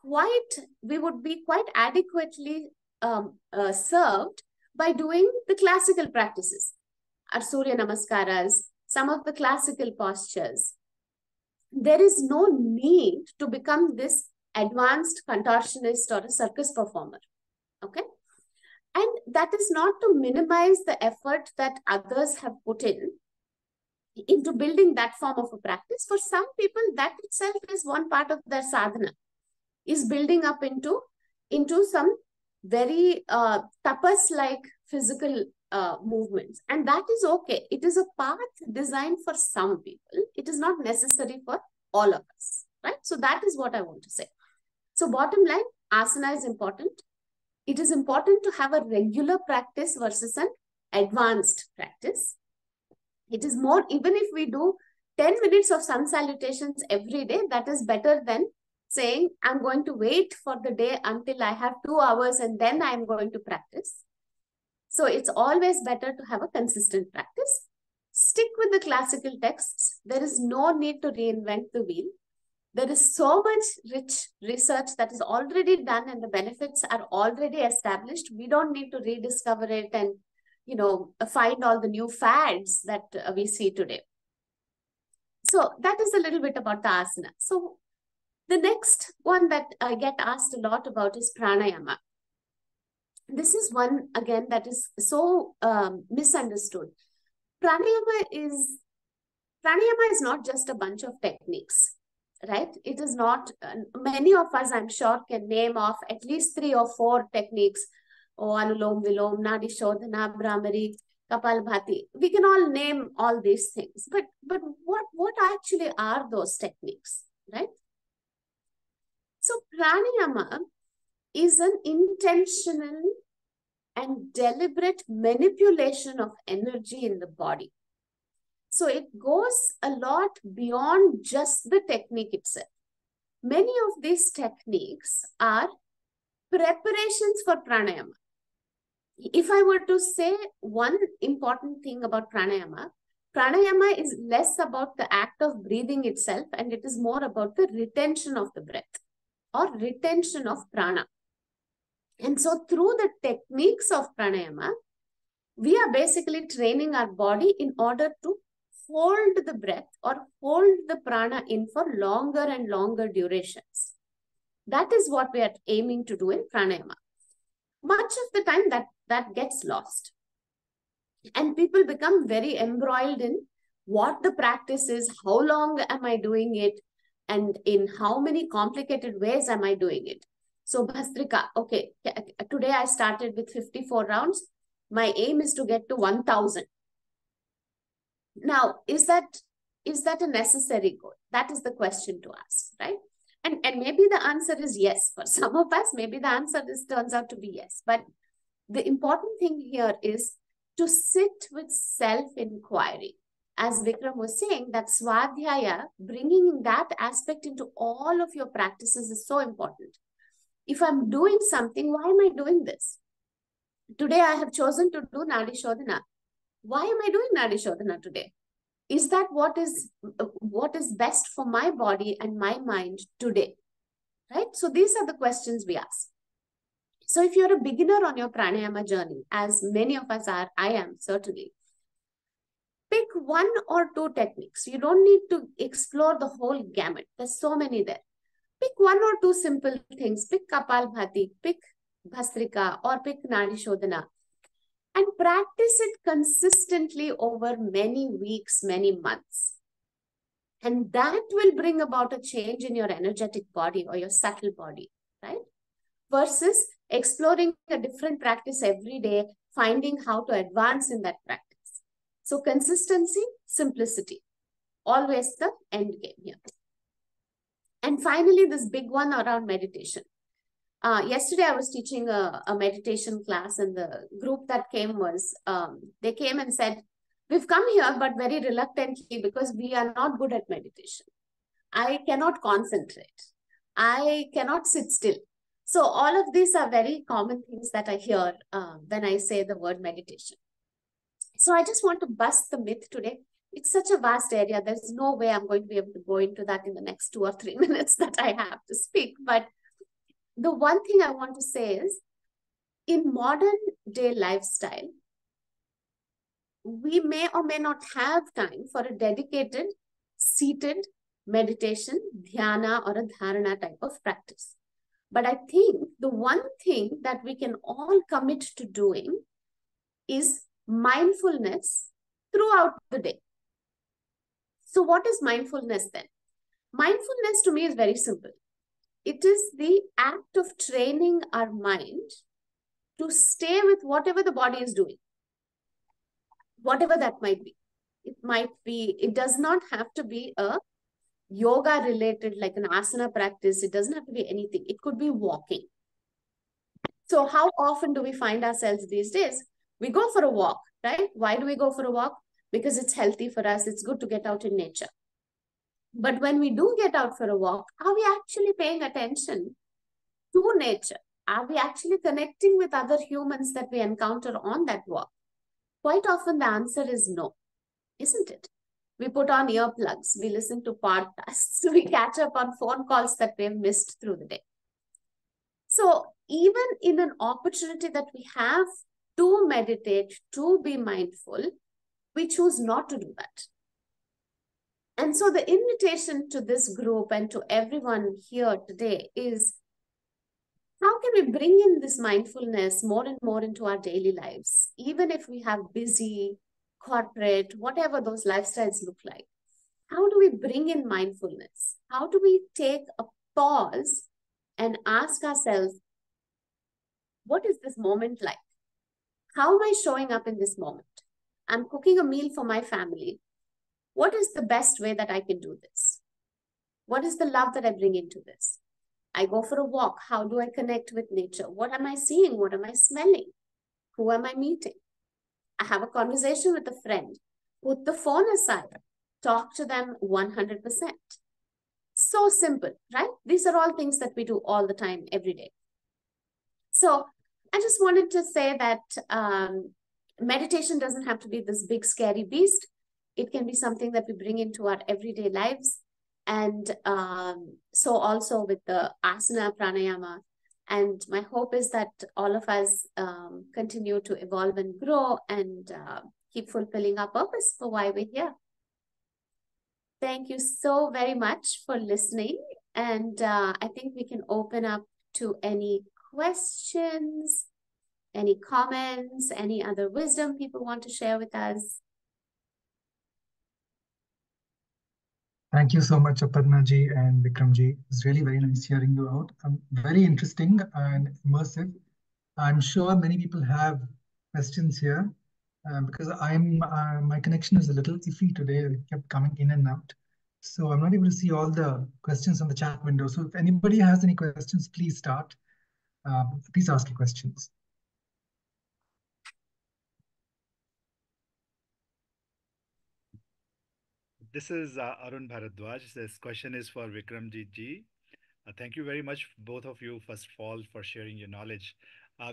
quite adequately served by doing the classical practices, our Surya Namaskaras, some of the classical postures. There is no need to become this advanced contortionist or a circus performer, okay? And that is not to minimize the effort that others have put into building that form of a practice. For some people, that itself is one part of their sadhana, is building up into some very tapas-like physical movements. And that is okay. It is a path designed for some people. It is not necessary for all of us, right? So that is what I want to say. So bottom line, asana is important. It is important to have a regular practice versus an advanced practice. It is more, even if we do 10 minutes of sun salutations every day, that is better than saying, I'm going to wait for the day until I have 2 hours and then I'm going to practice. So it's always better to have a consistent practice. Stick with the classical texts. There is no need to reinvent the wheel. There is so much rich research that is already done and the benefits are already established. We don't need to rediscover it and, find all the new fads that we see today. So that is a little bit about the asana. So the next one that I get asked a lot about is pranayama. This is one, again, that is so misunderstood. Pranayama is not just a bunch of techniques, right? It is not, many of us, I'm sure, can name off at least 3 or 4 techniques. Anulom, Vilom, Nadi Shodhana, Brahmari, Kapalbhati. We can all name all these things. But what actually are those techniques, right? So pranayama is an intentional and deliberate manipulation of energy in the body. So it goes a lot beyond just the technique itself. Many of these techniques are preparations for pranayama. If I were to say one important thing about pranayama is less about the act of breathing itself, and it is more about the retention of the breath or retention of prana. And so through the techniques of pranayama, we are basically training our body in order to hold the breath or hold the prana in for longer and longer durations. That is what we are aiming to do in pranayama. Much of the time that gets lost. And people become very embroiled in what the practice is, how long am I doing it, and in how many complicated ways am I doing it. So Bhastrika, okay, today I started with 54 rounds. My aim is to get to 1,000. Now, is that a necessary goal? That is the question to ask, right? And maybe the answer is yes. For some of us, maybe the answer turns out to be yes. But the important thing here is to sit with self-inquiry. As Vikram was saying, that Swadhyaya, bringing that aspect into all of your practices is so important. If I'm doing something, why am I doing this? Today, I have chosen to do Nadi Shodhana. Why am I doing Nadi Shodhana today? Is that what is best for my body and my mind today? Right? So these are the questions we ask. So if you're a beginner on your pranayama journey, as many of us are, I am certainly, pick one or two techniques. You don't need to explore the whole gamut. There's so many there. Pick one or two simple things. Pick Kapalbhati, pick Bhastrika, or pick Nadi Shodhana. And practice it consistently over many weeks, many months. And that will bring about a change in your energetic body or your subtle body, right? Versus exploring a different practice every day, finding how to advance in that practice. So consistency, simplicity, always the end game here. And finally, this big one around meditation. Yesterday, I was teaching a meditation class, and the group that came was, they came and said, we've come here, but very reluctantly because we are not good at meditation. I cannot concentrate. I cannot sit still. So all of these are very common things that I hear when I say the word meditation. So I just want to bust the myth today. It's such a vast area. There's no way I'm going to be able to go into that in the next 2 or 3 minutes that I have to speak. But the one thing I want to say is, in modern day lifestyle, we may or may not have time for a dedicated seated meditation, dhyana, or a dharana type of practice. But I think the one thing that we can all commit to doing is mindfulness throughout the day. So what is mindfulness then? Mindfulness to me is very simple. It is the act of training our mind to stay with whatever the body is doing, whatever that might be. It does not have to be a yoga related, like an asana practice. It doesn't have to be anything. It could be walking. So how often do we find ourselves these days? We go for a walk, right? Why do we go for a walk? Because it's healthy for us. It's good to get out in nature. But when we do get out for a walk, are we actually paying attention to nature? Are we actually connecting with other humans that we encounter on that walk? Quite often the answer is no, isn't it? We put on earplugs, we listen to podcasts, we catch up on phone calls that we've missed through the day. So even in an opportunity that we have to meditate, to be mindful, we choose not to do that. And so the invitation to this group and to everyone here today is, how can we bring in this mindfulness more and more into our daily lives, even if we have busy, corporate, whatever those lifestyles look like? How do we bring in mindfulness? How do we take a pause and ask ourselves, what is this moment like? How am I showing up in this moment? I'm cooking a meal for my family. What is the best way that I can do this? What is the love that I bring into this? I go for a walk. How do I connect with nature? What am I seeing? What am I smelling? Who am I meeting? I have a conversation with a friend. Put the phone aside. Talk to them 100%. So simple, right? These are all things that we do all the time, every day. So I just wanted to say that meditation doesn't have to be this big, scary beast. It can be something that we bring into our everyday lives. And so also with the asana, pranayama. And my hope is that all of us continue to evolve and grow and keep fulfilling our purpose for why we're here. Thank you so very much for listening. And I think we can open up to any questions, Any comments, any other wisdom people want to share with us? Thank you so much, Aparna ji and Vikram ji. It's really very nice hearing you out. Very interesting and immersive. I'm sure many people have questions here because my connection is a little iffy today. It kept coming in and out. So I'm not able to see all the questions on the chat window. So if anybody has any questions, please start. Please ask your questions. This is Arun Bharadwaj. This question is for Vikramjit ji. Thank you very much, both of you, first of all, for sharing your knowledge.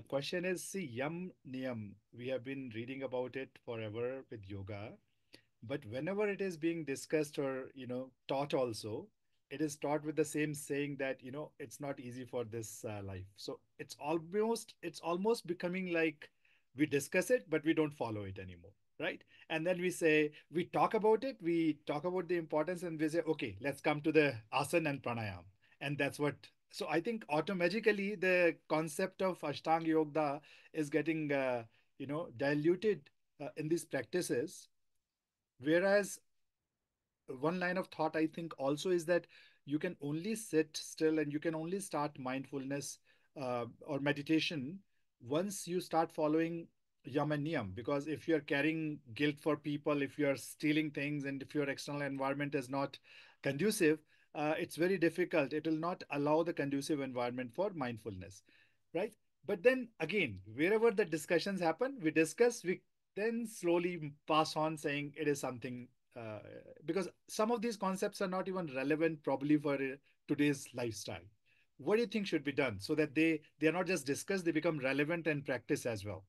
Question is, see, Yam Niyam. We have been reading about it forever with yoga, but whenever it is being discussed or taught also, it is taught with the same saying that it's not easy for this life. So it's almost becoming like we discuss it, but we don't follow it anymore, right? And then we talk about it, we talk about the importance, and we say, okay, let's come to the asana and pranayam, and that's what. So I think automatically the concept of Ashtanga Yoga is getting diluted in these practices. Whereas one line of thought I think also is that you can only sit still and you can only start mindfulness or meditation once you start following yam and niyam. Because if you're carrying guilt for people, if you're stealing things, and if your external environment is not conducive, it's very difficult. It will not allow the conducive environment for mindfulness, right? But then again, wherever the discussions happen, we discuss, we then slowly pass on saying it is something, uh, because some of these concepts are not even relevant probably for today's lifestyle. What do you think should be done so that they are not just discussed, they become relevant and practice as well?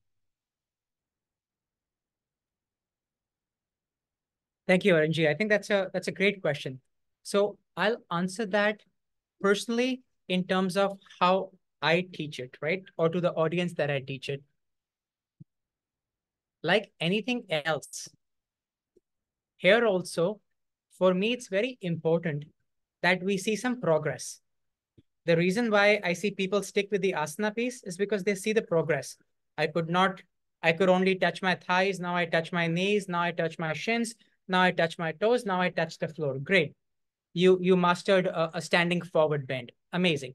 Thank you, RNG. I think that's a great question. So I'll answer that personally in terms of how I teach it, right? Or to the audience that I teach it. Like anything else, here also, for me, it's very important that we see some progress. The reason why I see people stick with the asana piece is because they see the progress. I could only touch my thighs. Now I touch my knees. Now I touch my shins. Now I touch my toes. Now I touch the floor. Great. You mastered a standing forward bend. Amazing.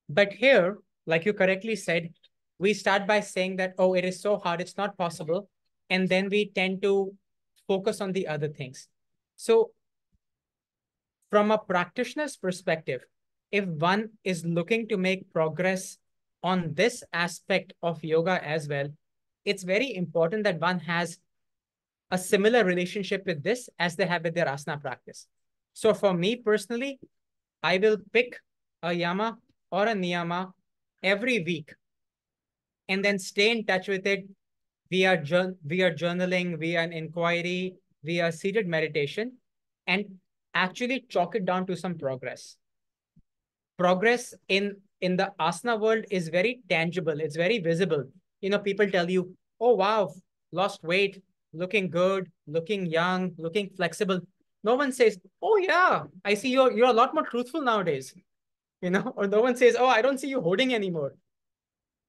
But here, like you correctly said, we start by saying that, oh, it is so hard, it's not possible. And then we tend to focus on the other things. So from a practitioner's perspective, if one is looking to make progress on this aspect of yoga as well, it's very important that one has a similar relationship with this as they have with their asana practice. So for me personally, I will pick a yama or a niyama every week and then stay in touch with it via journaling, via an inquiry, via seated meditation, and actually chalk it down to some progress. Progress in the asana world is very tangible. It's very visible. People tell you, "Oh wow, lost weight, looking good, looking young, looking flexible." No one says, "Oh yeah, I see you're a lot more truthful nowadays." Or no one says, "Oh, I don't see you hoarding anymore."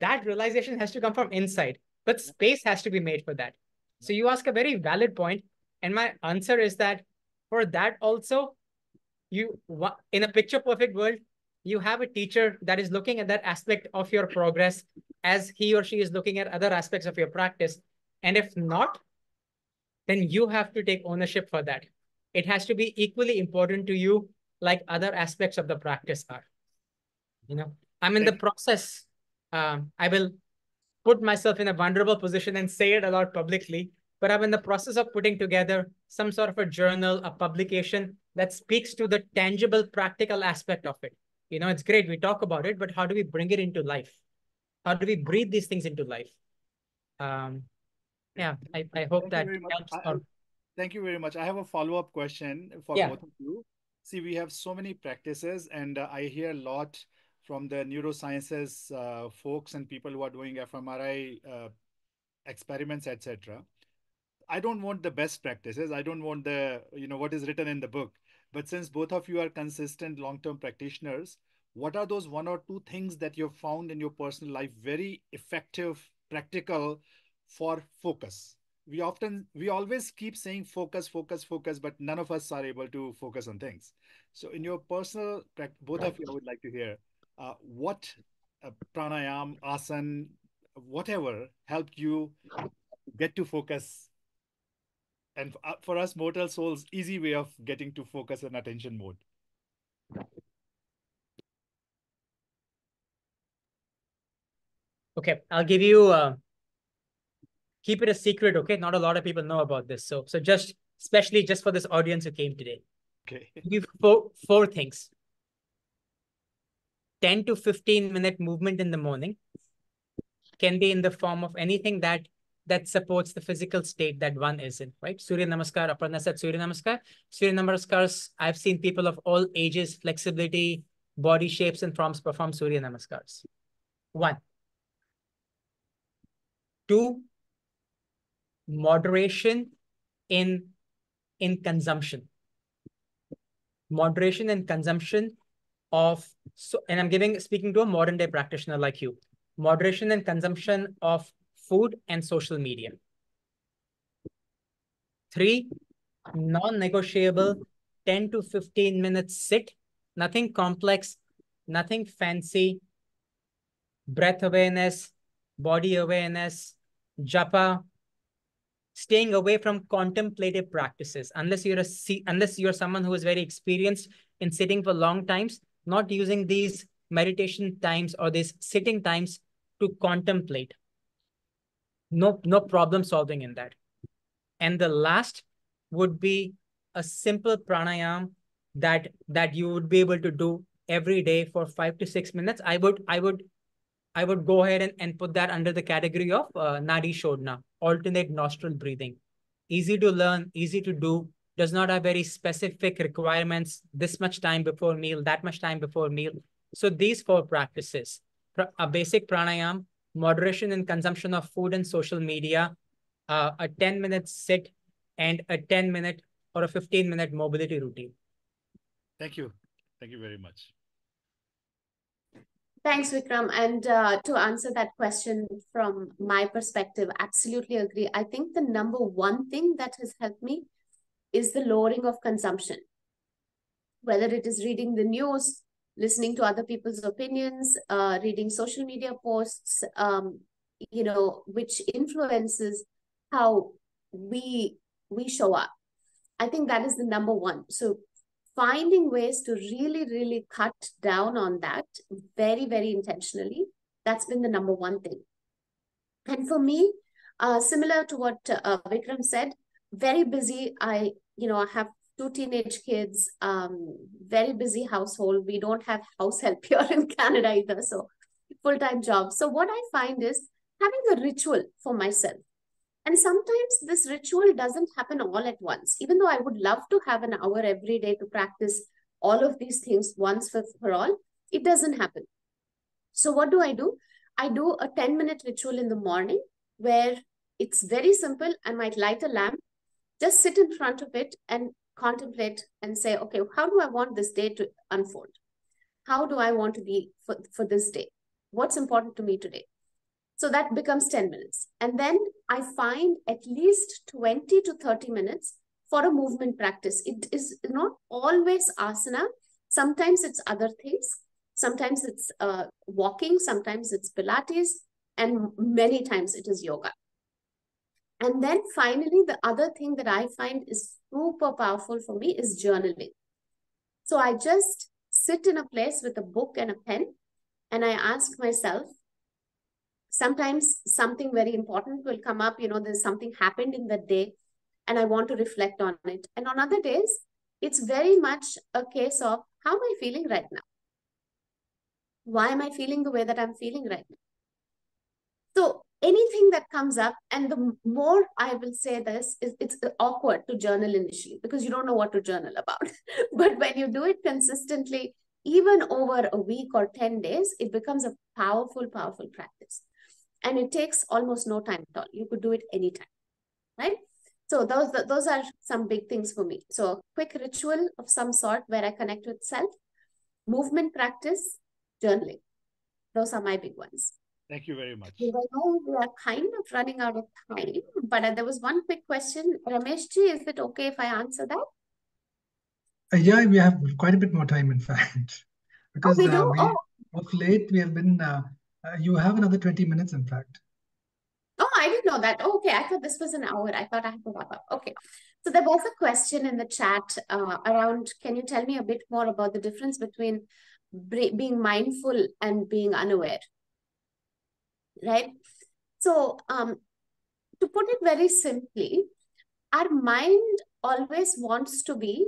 That realization has to come from inside, but space has to be made for that. So you ask a very valid point, and my answer is that for that also, in a picture perfect world, you have a teacher that is looking at that aspect of your progress as he or she is looking at other aspects of your practice. And if not, then you have to take ownership for that. It has to be equally important to you like other aspects of the practice are. I'm in the process. I will put myself in a vulnerable position and say it a lot publicly, but I'm in the process of putting together some sort of a journal, a publication that speaks to the tangible, practical aspect of it. It's great. We talk about it, but how do we bring it into life? How do we breathe these things into life? Yeah, I hope Thank you that very much. helps. Thank you very much. I have a follow-up question for Yeah. both of you. See, we have so many practices, and I hear a lot from the neurosciences folks and people who are doing fMRI experiments, etc. I don't want the best practices. I don't want what is written in the book. But since both of you are consistent long-term practitioners, what are those one or two things that you've found in your personal life very effective, practical for focus? We always keep saying focus, focus, focus, but none of us are able to focus on things. So in your personal, both of you, I would like to hear what pranayam, asan, whatever helped you get to focus. And for us mortal souls, easy way of getting to focus and attention mode. Okay, I'll give you, keep it a secret, okay? Not a lot of people know about this. So just, especially just for this audience who came today. Okay. Give four things. 10 to 15-minute movement in the morning can be in the form of anything that supports the physical state that one is in, right? Surya Namaskar, Aparna said Surya Namaskar. Surya Namaskars, I've seen people of all ages, flexibility, body shapes and forms perform Surya Namaskars. 1. 2, moderation in consumption. Moderation in consumption of, and I'm speaking to a modern day practitioner like you. Moderation in consumption of food and social media. 3, non-negotiable 10 to 15 minutes sit, nothing complex, nothing fancy, breath awareness, body awareness, japa, staying away from contemplative practices. Unless you're someone who is very experienced in sitting for long times, not using these meditation times or these sitting times to contemplate. No problem solving in that. And the last would be a simple pranayam that you would be able to do every day for 5 to 6 minutes. I would go ahead and put that under the category of Nadi Shodhana, alternate nostril breathing. Easy to learn, easy to do, does not have very specific requirements, this much time before meal, that much time before meal. So these 4 practices, a basic pranayam, moderation in consumption of food and social media, a 10-minute sit, and a 10-minute or a 15-minute mobility routine. Thank you. Thank you very much. Thanks, Vikram. And to answer that question from my perspective, absolutely agree. I think the number one thing that has helped me is the lowering of consumption. Whether it is reading the news, listening to other people's opinions, reading social media posts, which influences how we show up. I think that is the number one. So finding ways to really, really cut down on that very, very intentionally, that's been the number one thing. And for me, similar to what Vikram said, very busy. I have 2 teenage kids, very busy household. We don't have house help here in Canada either, so full-time job. So what I find is having a ritual for myself. And sometimes this ritual doesn't happen all at once. Even though I would love to have an hour every day to practice all of these things once for all, it doesn't happen. So what do? I do a 10-minute ritual in the morning where it's very simple. I might light a lamp, just sit in front of it and contemplate and say, okay, how do I want this day to unfold? How do I want to be for this day? What's important to me today? So that becomes 10 minutes. And then I find at least 20 to 30 minutes for a movement practice. It is not always asana. Sometimes it's other things. Sometimes it's walking. Sometimes it's Pilates. And many times it is yoga. And then finally, the other thing that I find is super powerful for me is journaling. So I just sit in a place with a book and a pen, and I ask myself, sometimes something very important will come up, there's something happened in the day, and I want to reflect on it. And on other days, it's very much a case of, how am I feeling right now? Why am I feeling the way that I'm feeling right now? So anything that comes up, and the more I will say this, is it's awkward to journal initially because you don't know what to journal about. But when you do it consistently, even over a week or 10 days, it becomes a powerful, powerful practice. And it takes almost no time at all. You could do it anytime, right? So those are some big things for me. So a quick ritual of some sort where I connect with self, movement practice, journaling. Those are my big ones. Thank you very much. I know we are kind of running out of time, but there was one quick question. Rameshji, is it okay if I answer that? Yeah, we have quite a bit more time, in fact, because we do? of late we have been. You have another 20 minutes, in fact. Oh, I didn't know that. Okay, I thought this was an hour. I thought I had to wrap up. Okay. So there was a question in the chat around, can you tell me a bit more about the difference between being mindful and being unaware? Right? So to put it very simply, our mind always wants to be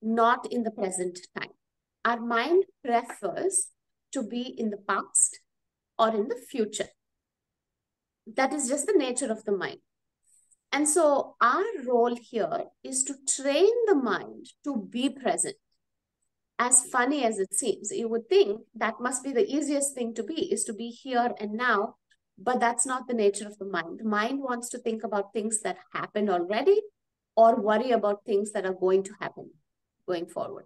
not in the present time. Our mind prefers to be in the past or in the future. That is just the nature of the mind. And so our role here is to train the mind to be present. As funny as it seems, you would think that must be the easiest thing to be, is to be here and now, but that's not the nature of the mind. The mind wants to think about things that happened already or worry about things that are going to happen going forward.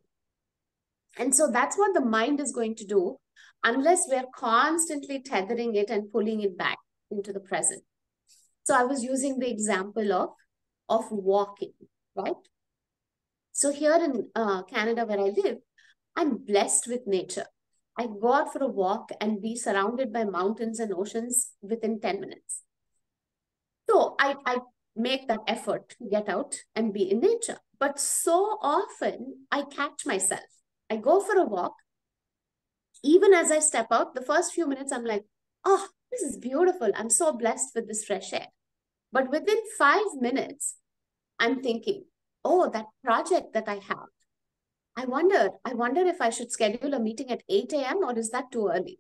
And so that's what the mind is going to do unless we're constantly tethering it and pulling it back into the present. So I was using the example of walking, right? So here in Canada, where I live, I'm blessed with nature. I go out for a walk and be surrounded by mountains and oceans within 10 minutes. So I make that effort to get out and be in nature. But so often I catch myself. I go for a walk. Even as I step out, the first few minutes, I'm like, oh, this is beautiful. I'm so blessed with this fresh air. But within 5 minutes, I'm thinking, oh, that project that I have, I wonder if I should schedule a meeting at 8 a.m. or is that too early,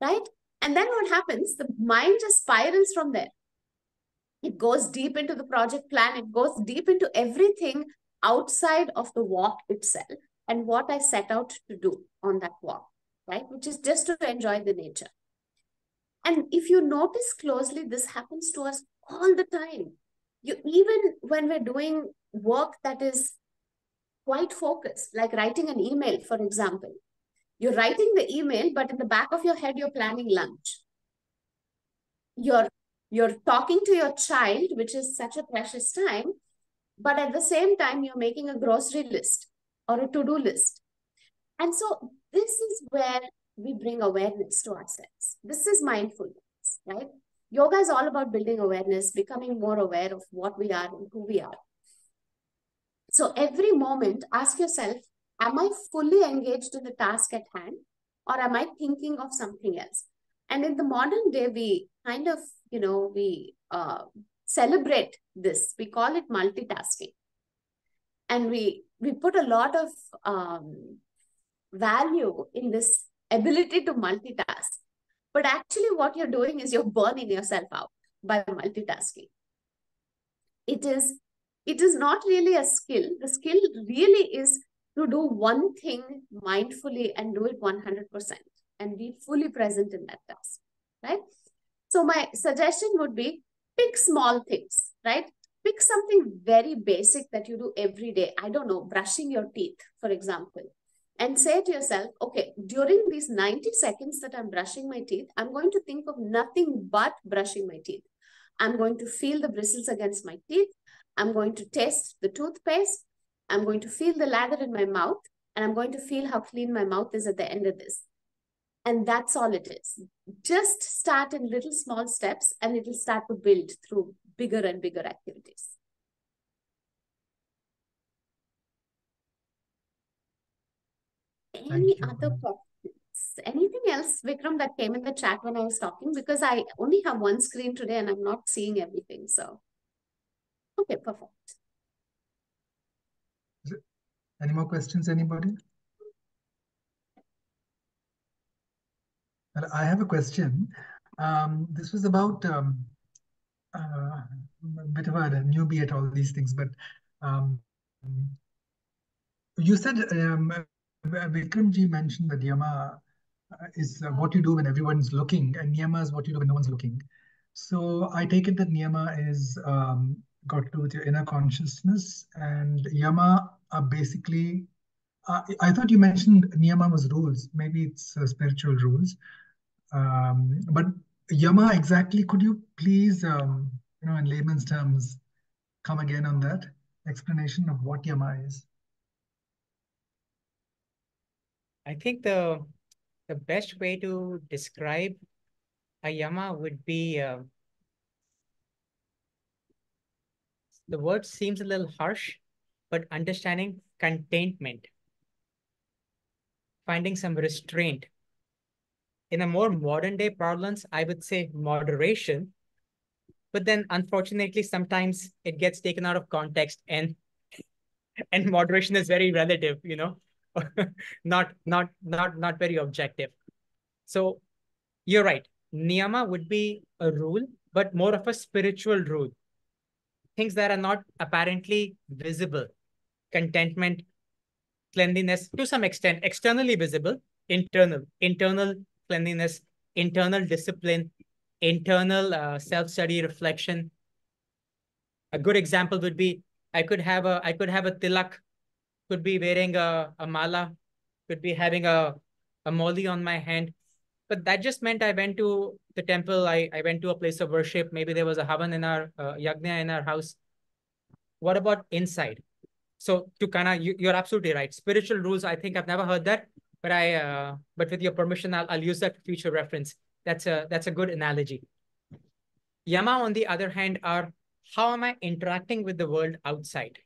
right? And then what happens? The mind just spirals from there. It goes deep into the project plan. It goes deep into everything outside of the walk itself and what I set out to do on that walk, right? Which is just to enjoy the nature. And if you notice closely, this happens to us all the time. Even when we're doing work that is quite focused, like writing an email, for example. You're writing the email, but in the back of your head, you're planning lunch. You're talking to your child, which is such a precious time, but at the same time, you're making a grocery list or a to-do list. And so this is where we bring awareness to ourselves. This is mindfulness, right? Yoga is all about building awareness, becoming more aware of what we are and who we are. So every moment, ask yourself, am I fully engaged in the task at hand or am I thinking of something else? And in the modern day, we kind of, we celebrate this. We call it multitasking. And we put a lot of value in this ability to multitask. But actually what you're doing is you're burning yourself out by multitasking. It is not really a skill. The skill really is to do one thing mindfully and do it 100% and be fully present in that task, right? So my suggestion would be pick small things, right? Pick something very basic that you do every day. I don't know, brushing your teeth, for example. And say to yourself, okay, during these 90 seconds that I'm brushing my teeth, I'm going to think of nothing but brushing my teeth. I'm going to feel the bristles against my teeth. I'm going to taste the toothpaste. I'm going to feel the lather in my mouth. And I'm going to feel how clean my mouth is at the end of this. And that's all it is. Just start in little small steps and it will start to build through bigger and bigger activities. Any other questions? Anything else, Vikram, that came in the chat when I was talking? Because I only have one screen today and I'm not seeing everything. So, okay, perfect. Any more questions, anybody? Well, I have a question. This was about a bit of a newbie at all these things, but you said Vikramji mentioned that yama is what you do when everyone's looking, and niyama is what you do when no one's looking. So I take it that niyama is got to do with your inner consciousness, and yama are basically I thought you mentioned niyama was rules. Maybe it's spiritual rules. But yama exactly, could you please, in layman's terms, come again on that explanation of what yama is? I think the best way to describe a yama would be the word seems a little harsh, but understanding containment, finding some restraint. In a more modern day parlance, I would say moderation, but then unfortunately, sometimes it gets taken out of context and moderation is very relative, not very objective. So you're right. Niyama would be a rule, but more of a spiritual rule. Things that are not apparently visible. Contentment, cleanliness, to some extent, externally visible, internal cleanliness, internal discipline, internal self-study reflection. A good example would be I could have a tilak, could be wearing a mala, could be having a moli on my hand. But that just meant I went to the temple, I went to a place of worship. Maybe there was a havan in our yagna in our house. What about inside? So to you're absolutely right. Spiritual rules, I think I've never heard that, but with your permission, I'll use that for future reference. That's a good analogy. Yama, on the other hand, are how am I interacting with the world outside?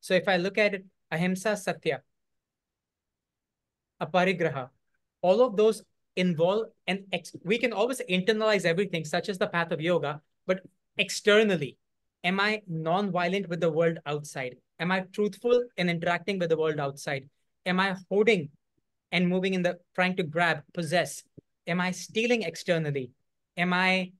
So if I look at it, ahimsa, satya, aparigraha, all of those involve we can always internalize everything, such as the path of yoga, but externally, am I non-violent with the world outside? Am I truthful in interacting with the world outside? Am I holding and moving trying to grab, possess? Am I stealing externally? Am I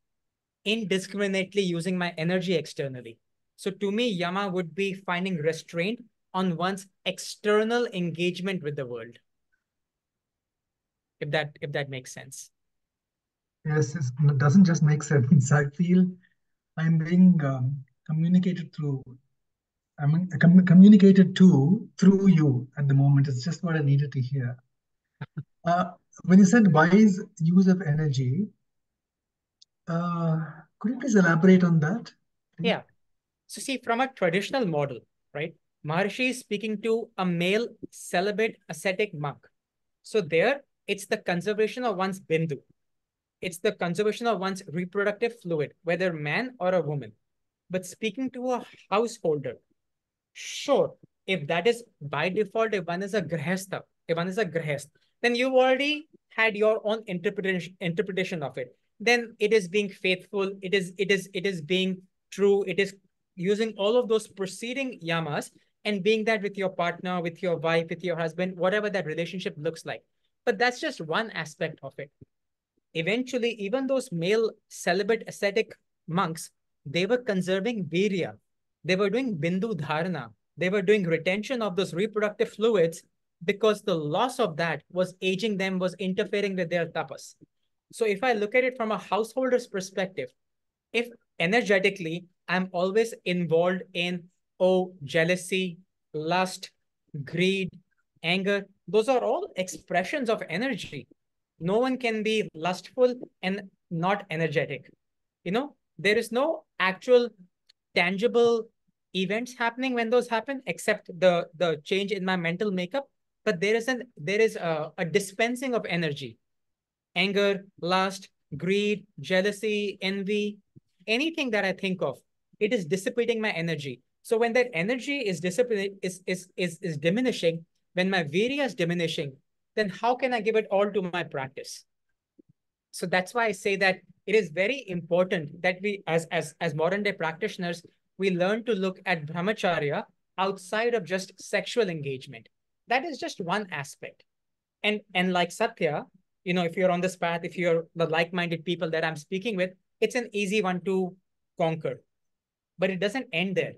indiscriminately using my energy externally? So to me, yama would be finding restraint on one's external engagement with the world. If that makes sense. Yes, it doesn't just make sense. I feel I'm being communicated through. Communicated to through you at the moment. It's just what I needed to hear. When you said wise use of energy, could you please elaborate on that? Yeah. So see, from a traditional model, right? Maharshi is speaking to a male celibate ascetic monk. So there, it's the conservation of one's bindu. It's the conservation of one's reproductive fluid, whether man or a woman. But speaking to a householder, sure, if that is by default, if one is a grihast, then you've already had your own interpretation of it. Then it is being faithful, it is being true, it is using all of those preceding yamas and being that with your partner, with your wife, with your husband, whatever that relationship looks like. But that's just one aspect of it. Eventually, even those male celibate ascetic monks, they were conserving virya. They were doing bindu dharana. They were doing retention of those reproductive fluids because the loss of that was aging them, was interfering with their tapas. So if I look at it from a householder's perspective, if energetically I'm always involved in, jealousy, lust, greed, anger, those are all expressions of energy. No one can be lustful and not energetic. There is no actual tangible events happening when those happen, except the change in my mental makeup. But there is a dispensing of energy, anger, lust, greed, jealousy, envy, anything that I think of, it is dissipating my energy. So when that energy is diminishing, when my virya is diminishing, then how can I give it all to my practice? So that's why I say that it is very important that we, as modern day practitioners, we learn to look at brahmacharya outside of just sexual engagement. That is just one aspect. And like Satya, if you're on this path, if you're the like-minded people that I'm speaking with, it's an easy one to conquer. But it doesn't end there.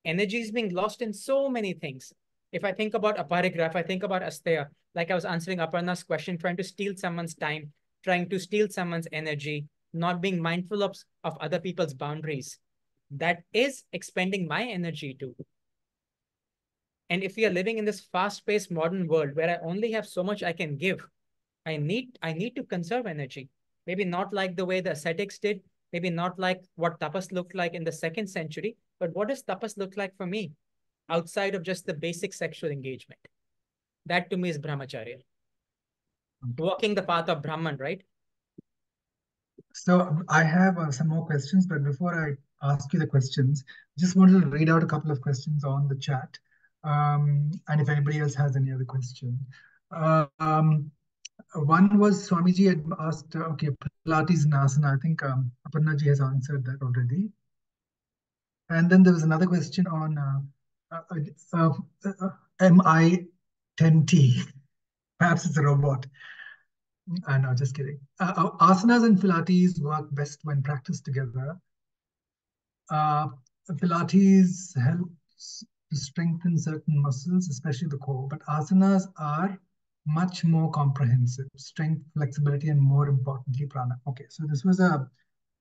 Energy is being lost in so many things. If I think about aparigraph, I think about asteya, like I was answering Aparna's question, trying to steal someone's time, trying to steal someone's energy, not being mindful of other people's boundaries. That is expending my energy too. And if we are living in this fast-paced modern world where I only have so much I can give, I need to conserve energy. Maybe not like the way the ascetics did, maybe not like what tapas looked like in the 2nd century, but what does tapas look like for me outside of just the basic sexual engagement? That to me is brahmacharya. Walking the path of Brahman, right? So I have some more questions, but before I ask you the questions, just wanted to read out a couple of questions on the chat. And if anybody else has any other question. One was Swamiji had asked, okay, Pilates and asana. I think Aparna ji has answered that already. And then there was another question on MI10T. Perhaps it's a robot. No, just kidding. Asanas and Pilates work best when practiced together. Pilates helps to strengthen certain muscles, especially the core, but asanas are much more comprehensive. Strength, flexibility, and more importantly, prana. Okay, so this was a...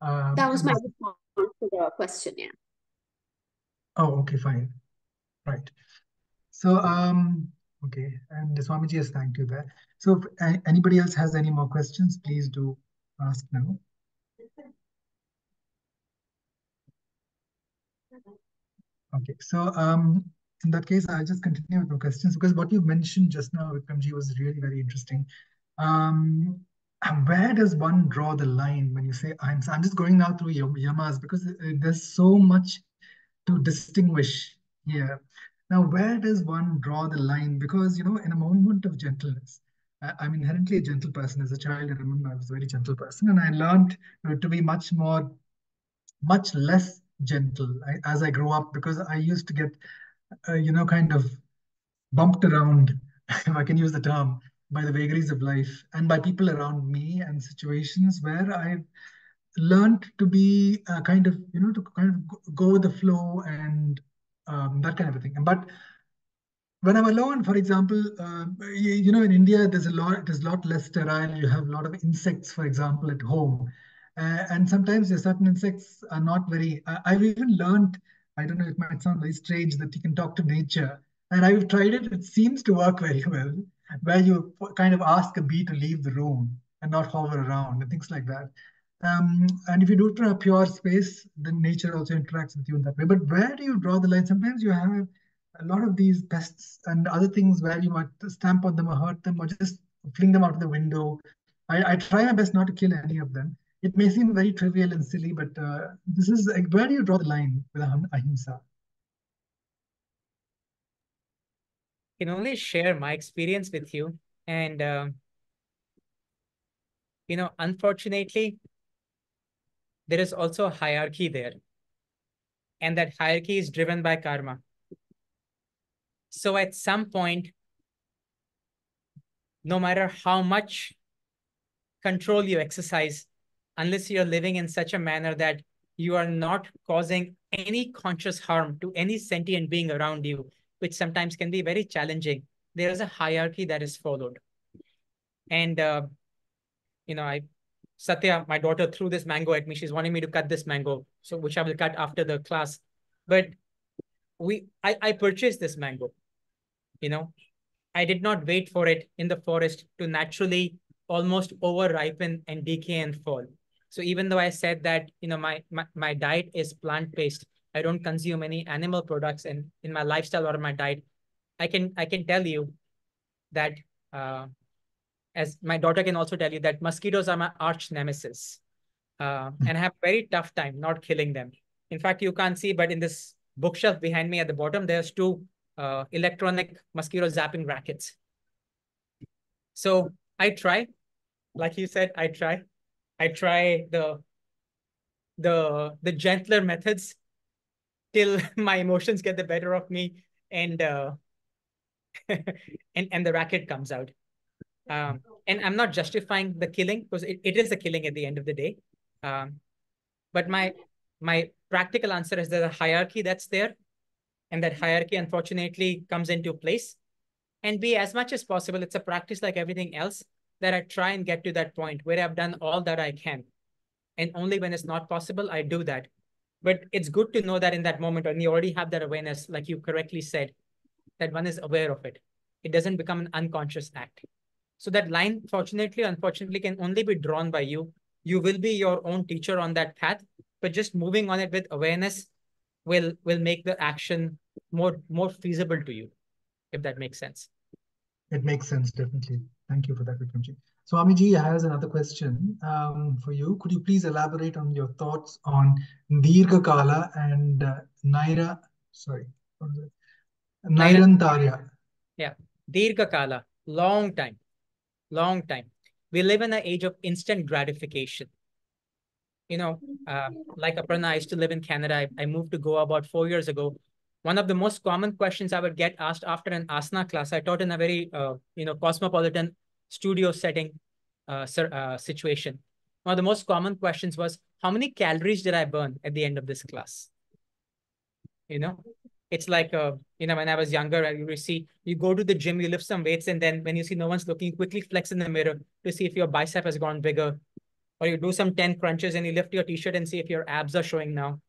That was my response to the question, yeah. Oh, okay, fine. Right. So, okay, and Swamiji has thanked you there. So if anybody else has any more questions, please do ask now. Okay, so in that case, I'll just continue with the questions because what you mentioned just now, Vikramji, was really very interesting. Where does one draw the line when you say I'm just going now through yamas because there's so much to distinguish here. Now, where does one draw the line? Because, in a moment of gentleness, I'm inherently a gentle person. As a child, I remember I was a very gentle person, and I learned to be much less gentle as I grew up because I used to get, kind of bumped around, if I can use the term, by the vagaries of life and by people around me and situations where I learned to be to kind of go with the flow and that kind of a thing. But when I'm alone, for example, in India, there's a lot less sterile. You have a lot of insects, for example, at home. And sometimes there's certain insects are not very, I've even learned, I don't know, it might sound very strange that you can talk to nature. And I've tried it. It seems to work very well, where you kind of ask a bee to leave the room and not hover around and things like that. And if you do it in a pure space, then nature also interacts with you in that way. But where do you draw the line? Sometimes you have a lot of these pests and other things where you might stamp on them or hurt them or just fling them out of the window. I try my best not to kill any of them. It may seem very trivial and silly, but this is like, where do you draw the line with ahimsa? I can only share my experience with you. And, unfortunately, there is also a hierarchy there. And that hierarchy is driven by karma. So at some point, no matter how much control you exercise, unless you're living in such a manner that you are not causing any conscious harm to any sentient being around you, which sometimes can be very challenging, there is a hierarchy that is followed. And, Satya, my daughter, threw this mango at me. She's wanting me to cut this mango, so which I will cut after the class. But I purchased this mango, I did not wait for it in the forest to naturally almost over ripen and decay and fall. So even though I said that, my diet is plant-based, I don't consume any animal products in my lifestyle or my diet, I can tell you that, as my daughter can also tell you, that mosquitoes are my arch nemesis. And I have a very tough time not killing them. In fact, you can't see, but in this bookshelf behind me at the bottom, there's two electronic mosquito zapping rackets. So I try, like you said, I try the gentler methods till my emotions get the better of me and and the racket comes out. And I'm not justifying the killing because it is a killing at the end of the day. But my practical answer is there's a hierarchy that's there, and that hierarchy unfortunately comes into place. And be as much as possible, it's a practice like everything else that I try and get to that point where I've done all that I can. And only when it's not possible, I do that. But it's good to know that in that moment when you already have that awareness, like you correctly said, that one is aware of it. It doesn't become an unconscious act. So that line, fortunately, unfortunately, can only be drawn by you. You will be your own teacher on that path, but just moving on it with awareness will make the action more feasible to you, if that makes sense. It makes sense, definitely. Thank you for that, Vikramji. Swamiji has another question for you. Could you please elaborate on your thoughts on Dirgha Kala and Nairantarya? Yeah, Dirgha Kala, long time, long time. We live in an age of instant gratification. Like Aparna, I used to live in Canada. I moved to Goa about 4 years ago. One of the most common questions I would get asked after an asana class, I taught in a very, cosmopolitan studio setting situation. One of the most common questions was, how many calories did I burn at the end of this class? It's like, when I was younger, you go to the gym, you lift some weights, and then when you see no one's looking, quickly flex in the mirror to see if your bicep has gone bigger. Or you do some 10 crunches and you lift your t-shirt and see if your abs are showing now.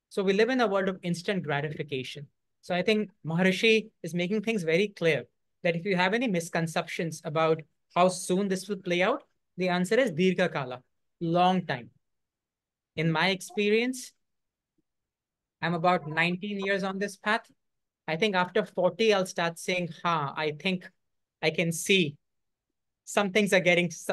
So we live in a world of instant gratification. So I think Maharishi is making things very clear that if you have any misconceptions about how soon this will play out, the answer is Dirgha Kala, long time. In my experience, I'm about 19 years on this path. I think after 40, I'll start saying, I think I can see some things are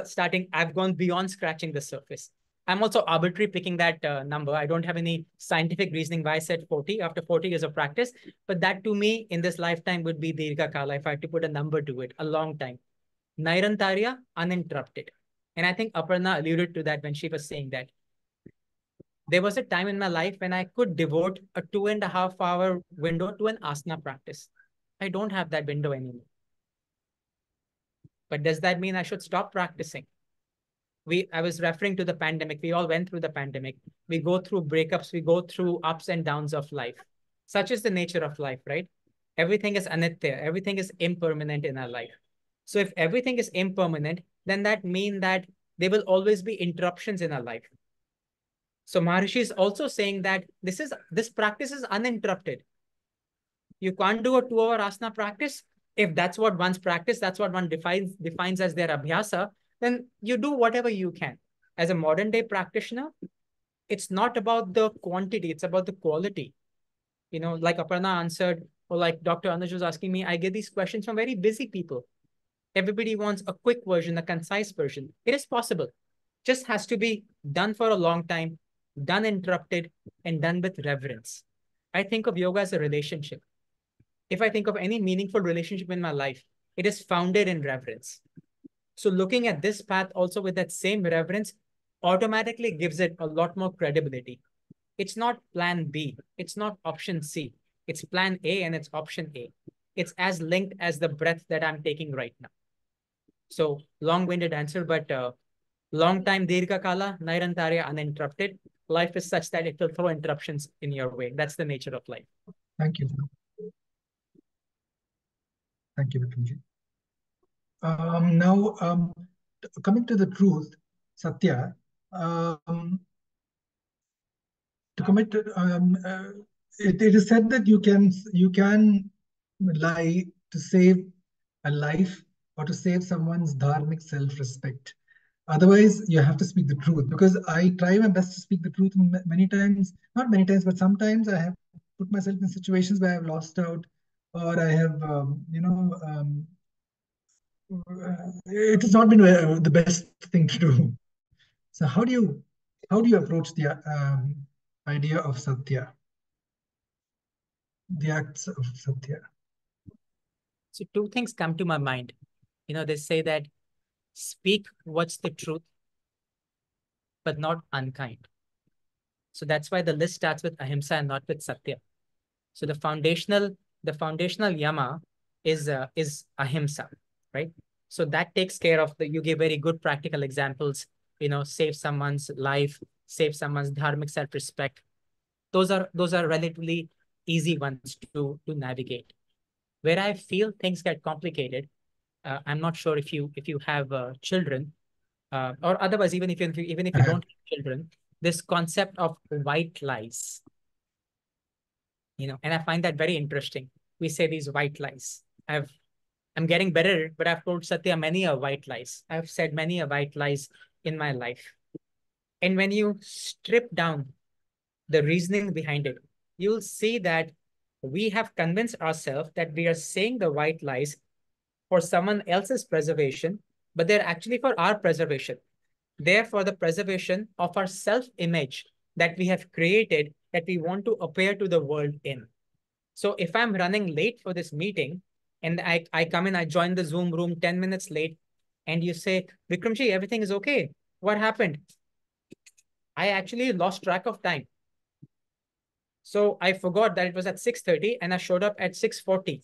starting. I've gone beyond scratching the surface. I'm also arbitrary picking that number. I don't have any scientific reasoning why I said 40 after 40 years of practice. But that to me in this lifetime would be Dirgha Kala if I had to put a number to it, a long time. Nairantarya, uninterrupted. And I think Aparna alluded to that when she was saying that. There was a time in my life when I could devote a 2.5 hour window to an asana practice. I don't have that window anymore. But does that mean I should stop practicing? I was referring to the pandemic. We all went through the pandemic. We go through breakups. We go through ups and downs of life. Such is the nature of life, right? Everything is anitya. Everything is impermanent in our life. So if everything is impermanent, then that means that there will always be interruptions in our life. So Maharishi is also saying that this practice is uninterrupted. You can't do a 2-hour asana practice. If that's what one's practice, that's what one defines as their abhyasa, then you do whatever you can. As a modern day practitioner, it's not about the quantity, it's about the quality. Like Aparna answered, or like Dr. Anuj was asking me, I get these questions from very busy people. Everybody wants a quick version, a concise version. It is possible. Just has to be done for a long time, done interrupted, and done with reverence. I think of yoga as a relationship. If I think of any meaningful relationship in my life, it is founded in reverence. So looking at this path also with that same reverence automatically gives it a lot more credibility. It's not plan B. It's not option C. It's plan A and it's option A. It's as linked as the breath that I'm taking right now. So long-winded answer, but long time Dirgha Kala, Nairantarya, uninterrupted. Life is such that it will throw interruptions in your way. That's the nature of life. Thank you. Thank you, Vikramji. Now, coming to the truth, Satya, to commit, it is said that you can lie to save a life or to save someone's dharmic self-respect. Otherwise, you have to speak the truth, because I try my best to speak the truth many times, not many times, but sometimes I have put myself in situations where I've lost out, or I have, it has not been the best thing to do. So how do you approach the idea of Satya, the acts of Satya? So two things come to my mind. They say that speak what's the truth, but not unkind. So that's why the list starts with ahimsa and not with satya. So the foundational yama is ahimsa, right? So that takes care of you give very good practical examples, save someone's life, save someone's dharmic self-respect. Those are relatively easy ones to navigate. Where I feel things get complicated, I'm not sure if you have children, or otherwise, even if you don't have children, this concept of white lies, and I find that very interesting. we say these white lies. I'm getting better, but I've told Satya many a white lies. I've said many a white lies in my life. And when you strip down the reasoning behind it, you'll see that we have convinced ourselves that we are saying the white lies for someone else's preservation, but they're actually for our preservation. They're for the preservation of our self-image that we have created that we want to appear to the world in. So if I'm running late for this meeting and I come in, I join the Zoom room 10 minutes late, and you say, Vikramji, everything is okay. What happened? I actually lost track of time. So I forgot that it was at 6:30 and I showed up at 6:40.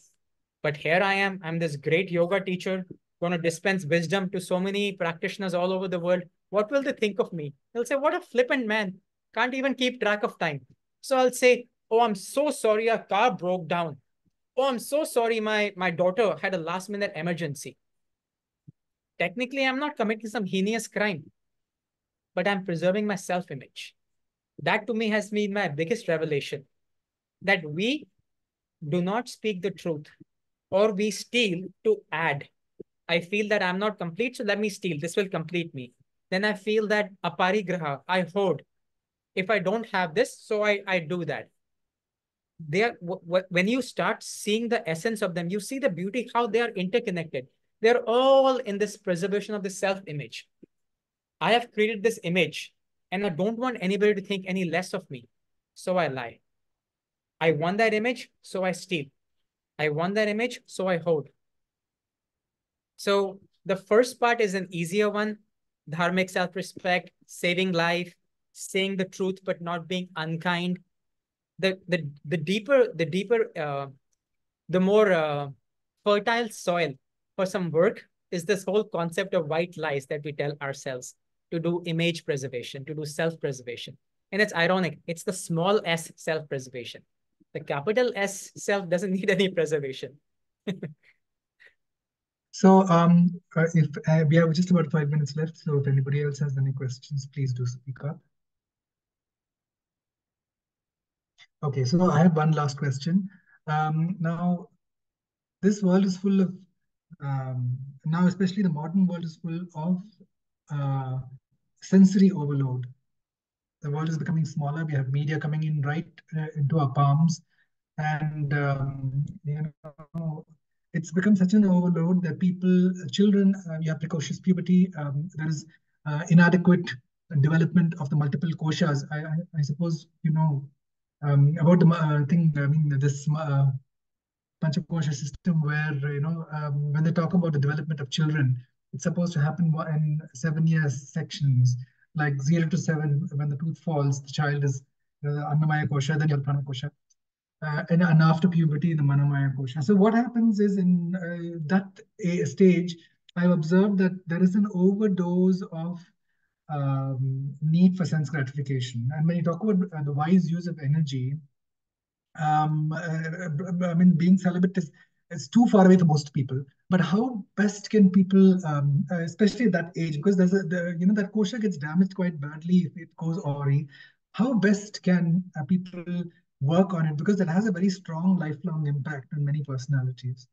But here I am. I'm this great yoga teacher, going to dispense wisdom to so many practitioners all over the world. What will they think of me? They'll say, what a flippant man. Can't even keep track of time. So I'll say, oh, I'm so sorry, a car broke down. Oh, I'm so sorry, my daughter had a last minute emergency. Technically, I'm not committing some heinous crime, but I'm preserving my self-image. That to me has been my biggest revelation, that we do not speak the truth, or we steal to add. I feel that I'm not complete, so let me steal. This will complete me. Then I feel that aparigraha, I hoard. If I don't have this, so I do that. They are, when you start seeing the essence of them, you see the beauty, how they are interconnected. They're all in this preservation of the self-image. I have created this image and I don't want anybody to think any less of me. So I lie. I want that image, so I steal. I want that image, so I hoard. So the first part is an easier one: dharmic self-respect, saving life, saying the truth but not being unkind. The more fertile soil for some work is this whole concept of white lies that we tell ourselves to do image preservation, to do self-preservation. And it's ironic, it's the small s self-preservation. The capital S self doesn't need any preservation. So if we have just about 5 minutes left, so if anybody else has any questions, please do speak up. Okay, so I have one last question. Now, this world is full of, now especially the modern world is full of sensory overload. The world is becoming smaller. We have media coming in right into our palms. And, it's become such an overload that children, you have precocious puberty. There is inadequate development of the multiple koshas. I suppose you know about the thing. I mean, this Panchakosha system, where when they talk about the development of children, it's supposed to happen in 7 year sections, like 0 to 7. When the tooth falls, the child is the Annamaya Kosha, then you have Prana Kosha. And after puberty, the Manomaya Kosha. So what happens is in that stage, I've observed that there is an overdose of need for sense gratification. And when you talk about the wise use of energy, I mean, being celibate is too far away for most people. But how best can people, especially at that age, because that kosha gets damaged quite badly if it goes awry. How best can people work on it, because it has a very strong lifelong impact on many personalities?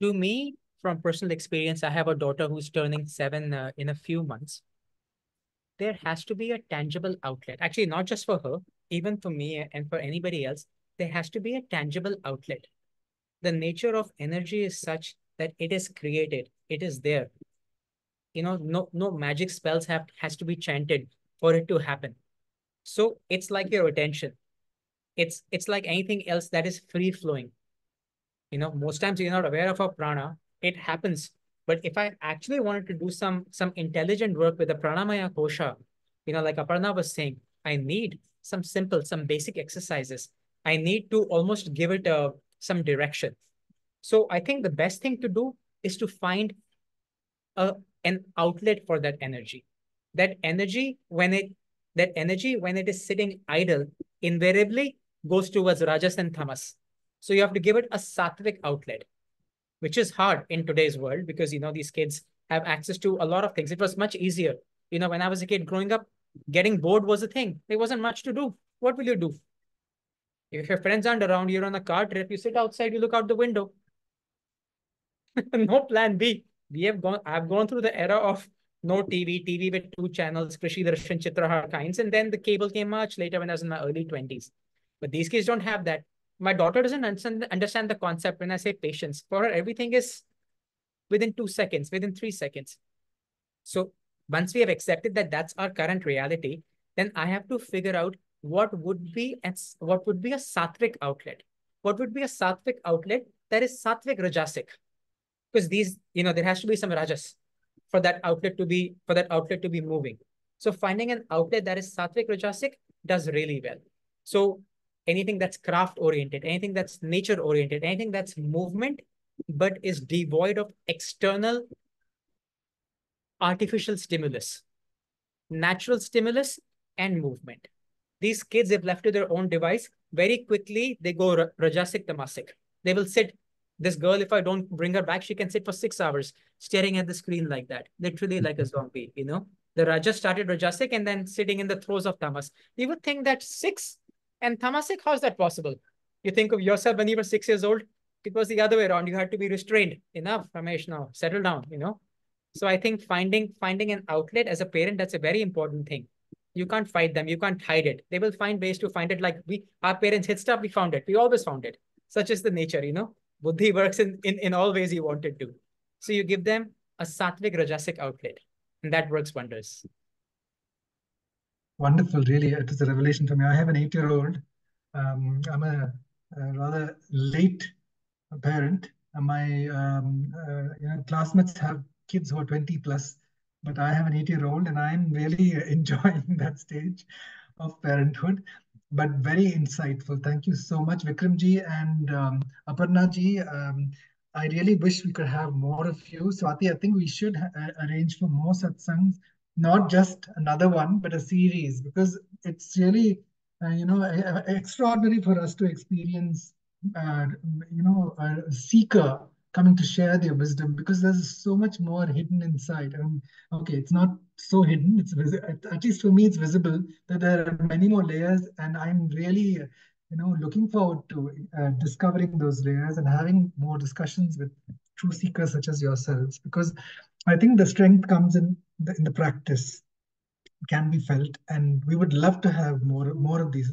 To me, from personal experience, I have a daughter who's turning 7 in a few months. There has to be a tangible outlet. Actually, not just for her, even for me and for anybody else, there has to be a tangible outlet. The nature of energy is such that it is created, it is there. No magic spells has to be chanted for it to happen. So it's like your attention. It's like anything else that is free flowing. Most times you're not aware of a prana, it happens. But if I actually wanted to do some intelligent work with the pranamaya kosha, like Aparna was saying, I need some basic exercises. I need to almost give it some direction. So I think the best thing to do is to find an outlet for that energy. That energy, when it is sitting idle, invariably goes towards rajas and tamas. So you have to give it a sattvic outlet, which is hard in today's world because these kids have access to a lot of things. It was much easier. When I was a kid growing up, getting bored was a thing. There wasn't much to do. what will you do? If your friends aren't around, you're on a car trip, you sit outside, you look out the window. No plan B. I've gone through the era of no TV with 2 channels, Krishi Darshan, Chitrahar kinds, and then the cable came much later when I was in my early 20s. But these kids don't have that. My daughter doesn't understand the concept when I say patience. For her, everything is within 2 seconds, within 3 seconds. So once we have accepted that that's our current reality, then I have to figure out what would be a sattvic outlet. What would be a sattvic outlet that is sattvic rajasic? Because there has to be some rajas for that outlet to be moving. So finding an outlet that is sattvic rajasic does really well. So anything that's craft oriented, anything that's nature oriented, anything that's movement but is devoid of external artificial stimulus, natural stimulus, and movement. These kids, if left to their own device, very quickly they go rajasic tamasic. They will sit. This girl, if I don't bring her back, she can sit for 6 hours staring at the screen like that, literally like a zombie. The raja started rajasic and then sitting in the throes of tamas. You would think that 6 and tamasic, how's that possible? You think of yourself when you were 6 years old. It was the other way around. You had to be restrained. Enough, Ramesh, now settle down. So I think finding an outlet as a parent, that's a very important thing. You can't fight them. You can't hide it. They will find ways to find it. Like our parents hid stuff, we found it. We always found it. Such is the nature, Buddhi works in all ways you want it to. So you give them a sattvic rajasic outlet, and that works wonders. Wonderful, really. It is a revelation for me. I have an 8-year-old. I'm a rather late parent. My classmates have kids who are 20 plus, but I have an 8-year-old, and I'm really enjoying that stage of parenthood. But very insightful. Thank you so much, Vikramji and Aparnaji. I really wish we could have more of you. Swati, I think we should arrange for more satsangs, not just another one, but a series, because it's really, extraordinary for us to experience, a seeker coming to share their wisdom, because there's so much more hidden inside. Okay, it's not so hidden. At least for me, it's visible that there are many more layers, and I'm really, looking forward to discovering those layers and having more discussions with true seekers such as yourselves, because I think the strength comes in the practice, can be felt, and we would love to have more of these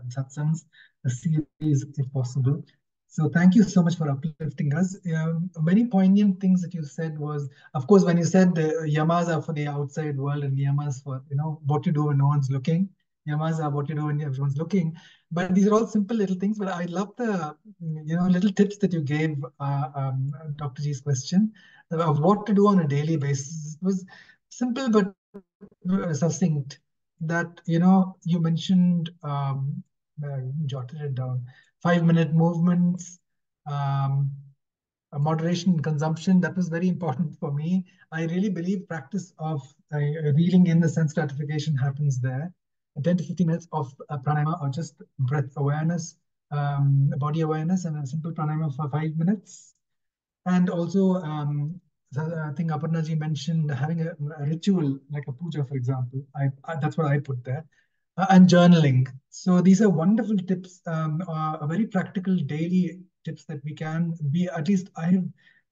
satsangs, a series if possible. So thank you so much for uplifting us. Many poignant things that you said was, of course, when you said the yamas are for the outside world and yamas for what you do when no one's looking. Yamas are what you do when everyone's looking. But these are all simple little things. But I love the little tips that you gave Dr. G's question of what to do on a daily basis. It was simple but succinct. That you mentioned, jotted it down, 5-minute movements, a moderation in consumption. That was very important for me. I really believe practice of reeling in the sense gratification happens there. 10 to 15 minutes of pranayama, or just breath awareness, body awareness, and a simple pranayama for 5 minutes. And also, I think Aparnaji mentioned having a ritual like a puja, for example. That's what I put there. And journaling. So these are wonderful tips, a very practical daily tips that we can be, at least I have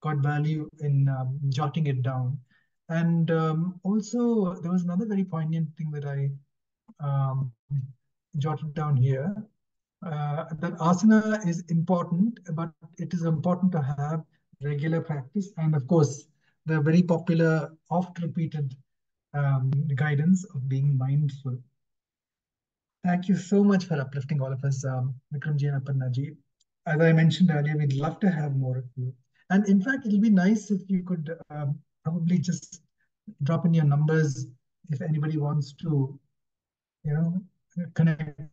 got value in jotting it down. And also, there was another very poignant thing that I jotted down here. That asana is important, but it is important to have regular practice. And of course, the very popular, oft repeated guidance of being mindful. Thank you so much for uplifting all of us, Vikramji and Aparnaji. As I mentioned earlier, we'd love to have more of you. And in fact, it'll be nice if you could probably just drop in your numbers if anybody wants to,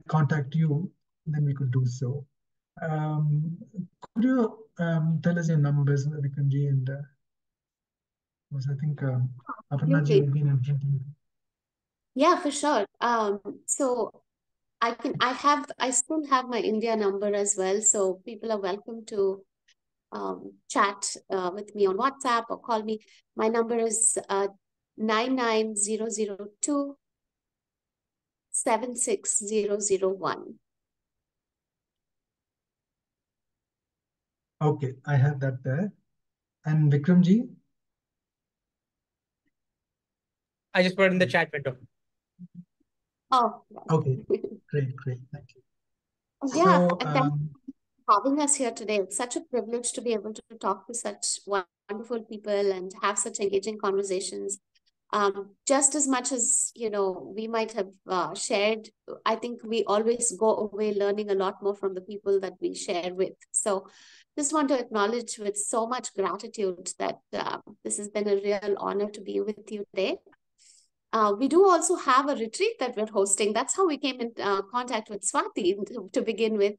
contact you, then we could do so. Could you tell us your numbers, Vikramji, and I think Aparnaji will be in front of you. Yeah, for sure. So I still have my India number as well. So people are welcome to chat with me on WhatsApp or call me. My number is 99002 76001. Okay, I have that there. And Vikramji? I just put it in the chat window. Oh, Okay, great, great. Thank you. yeah, So, and thank you for having us here today. It's such a privilege to be able to talk to such wonderful people and have such engaging conversations. Just as much as, we might have shared, I think we always go away learning a lot more from the people that we share with. So just want to acknowledge with so much gratitude that this has been a real honor to be with you today. We do also have a retreat that we're hosting. That's how we came in contact with Swati to begin with.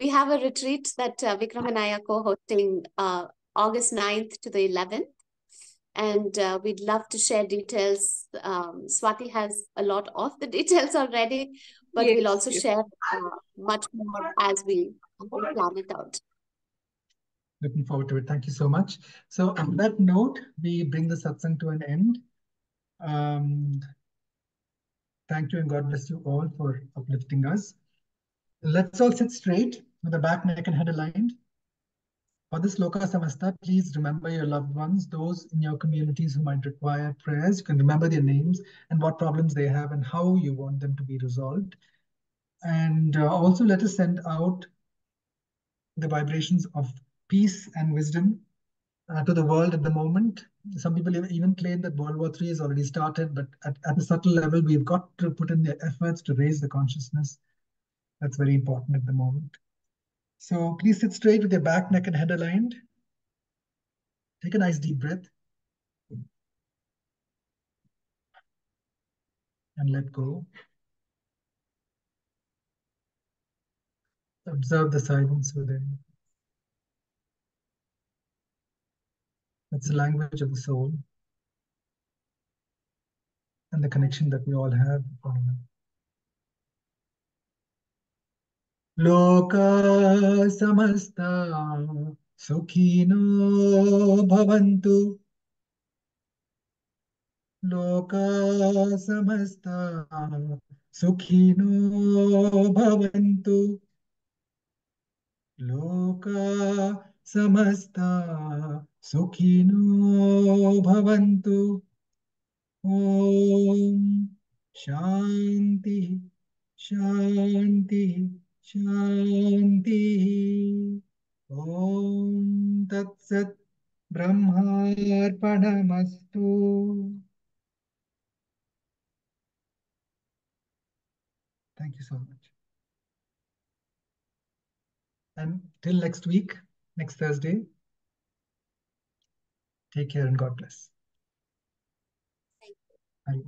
We have a retreat that Vikram and I are co-hosting August 9th to the 11th. And we'd love to share details. Swati has a lot of the details already, but we'll also share much more as we plan it out. Looking forward to it. Thank you so much. So on that note, we bring the satsang to an end. Thank you and God bless you all for uplifting us. Let's all sit straight with the back, neck, and head aligned. For this Loka Samasta, please remember your loved ones, those in your communities who might require prayers. You can remember their names and what problems they have and how you want them to be resolved. And also let us send out the vibrations of peace and wisdom to the world at the moment. Some people even claim that World War III has already started, but at a subtle level, we've got to put in the efforts to raise the consciousness. That's very important at the moment. So please sit straight with your back, neck, and head aligned. Take a nice deep breath. And let go. Observe the silence within. It's the language of the soul and the connection that we all have. Loka samasta sukhino bhavantu. Loka samasta sukhino bhavantu. Loka samasta sukhino bhavantu. Om Shanti Shanti Shanti. Om Tat Sat Brahmarpanamastu. Thank you so much. And till next week, next Thursday, take care and God bless. Thank you. Hari.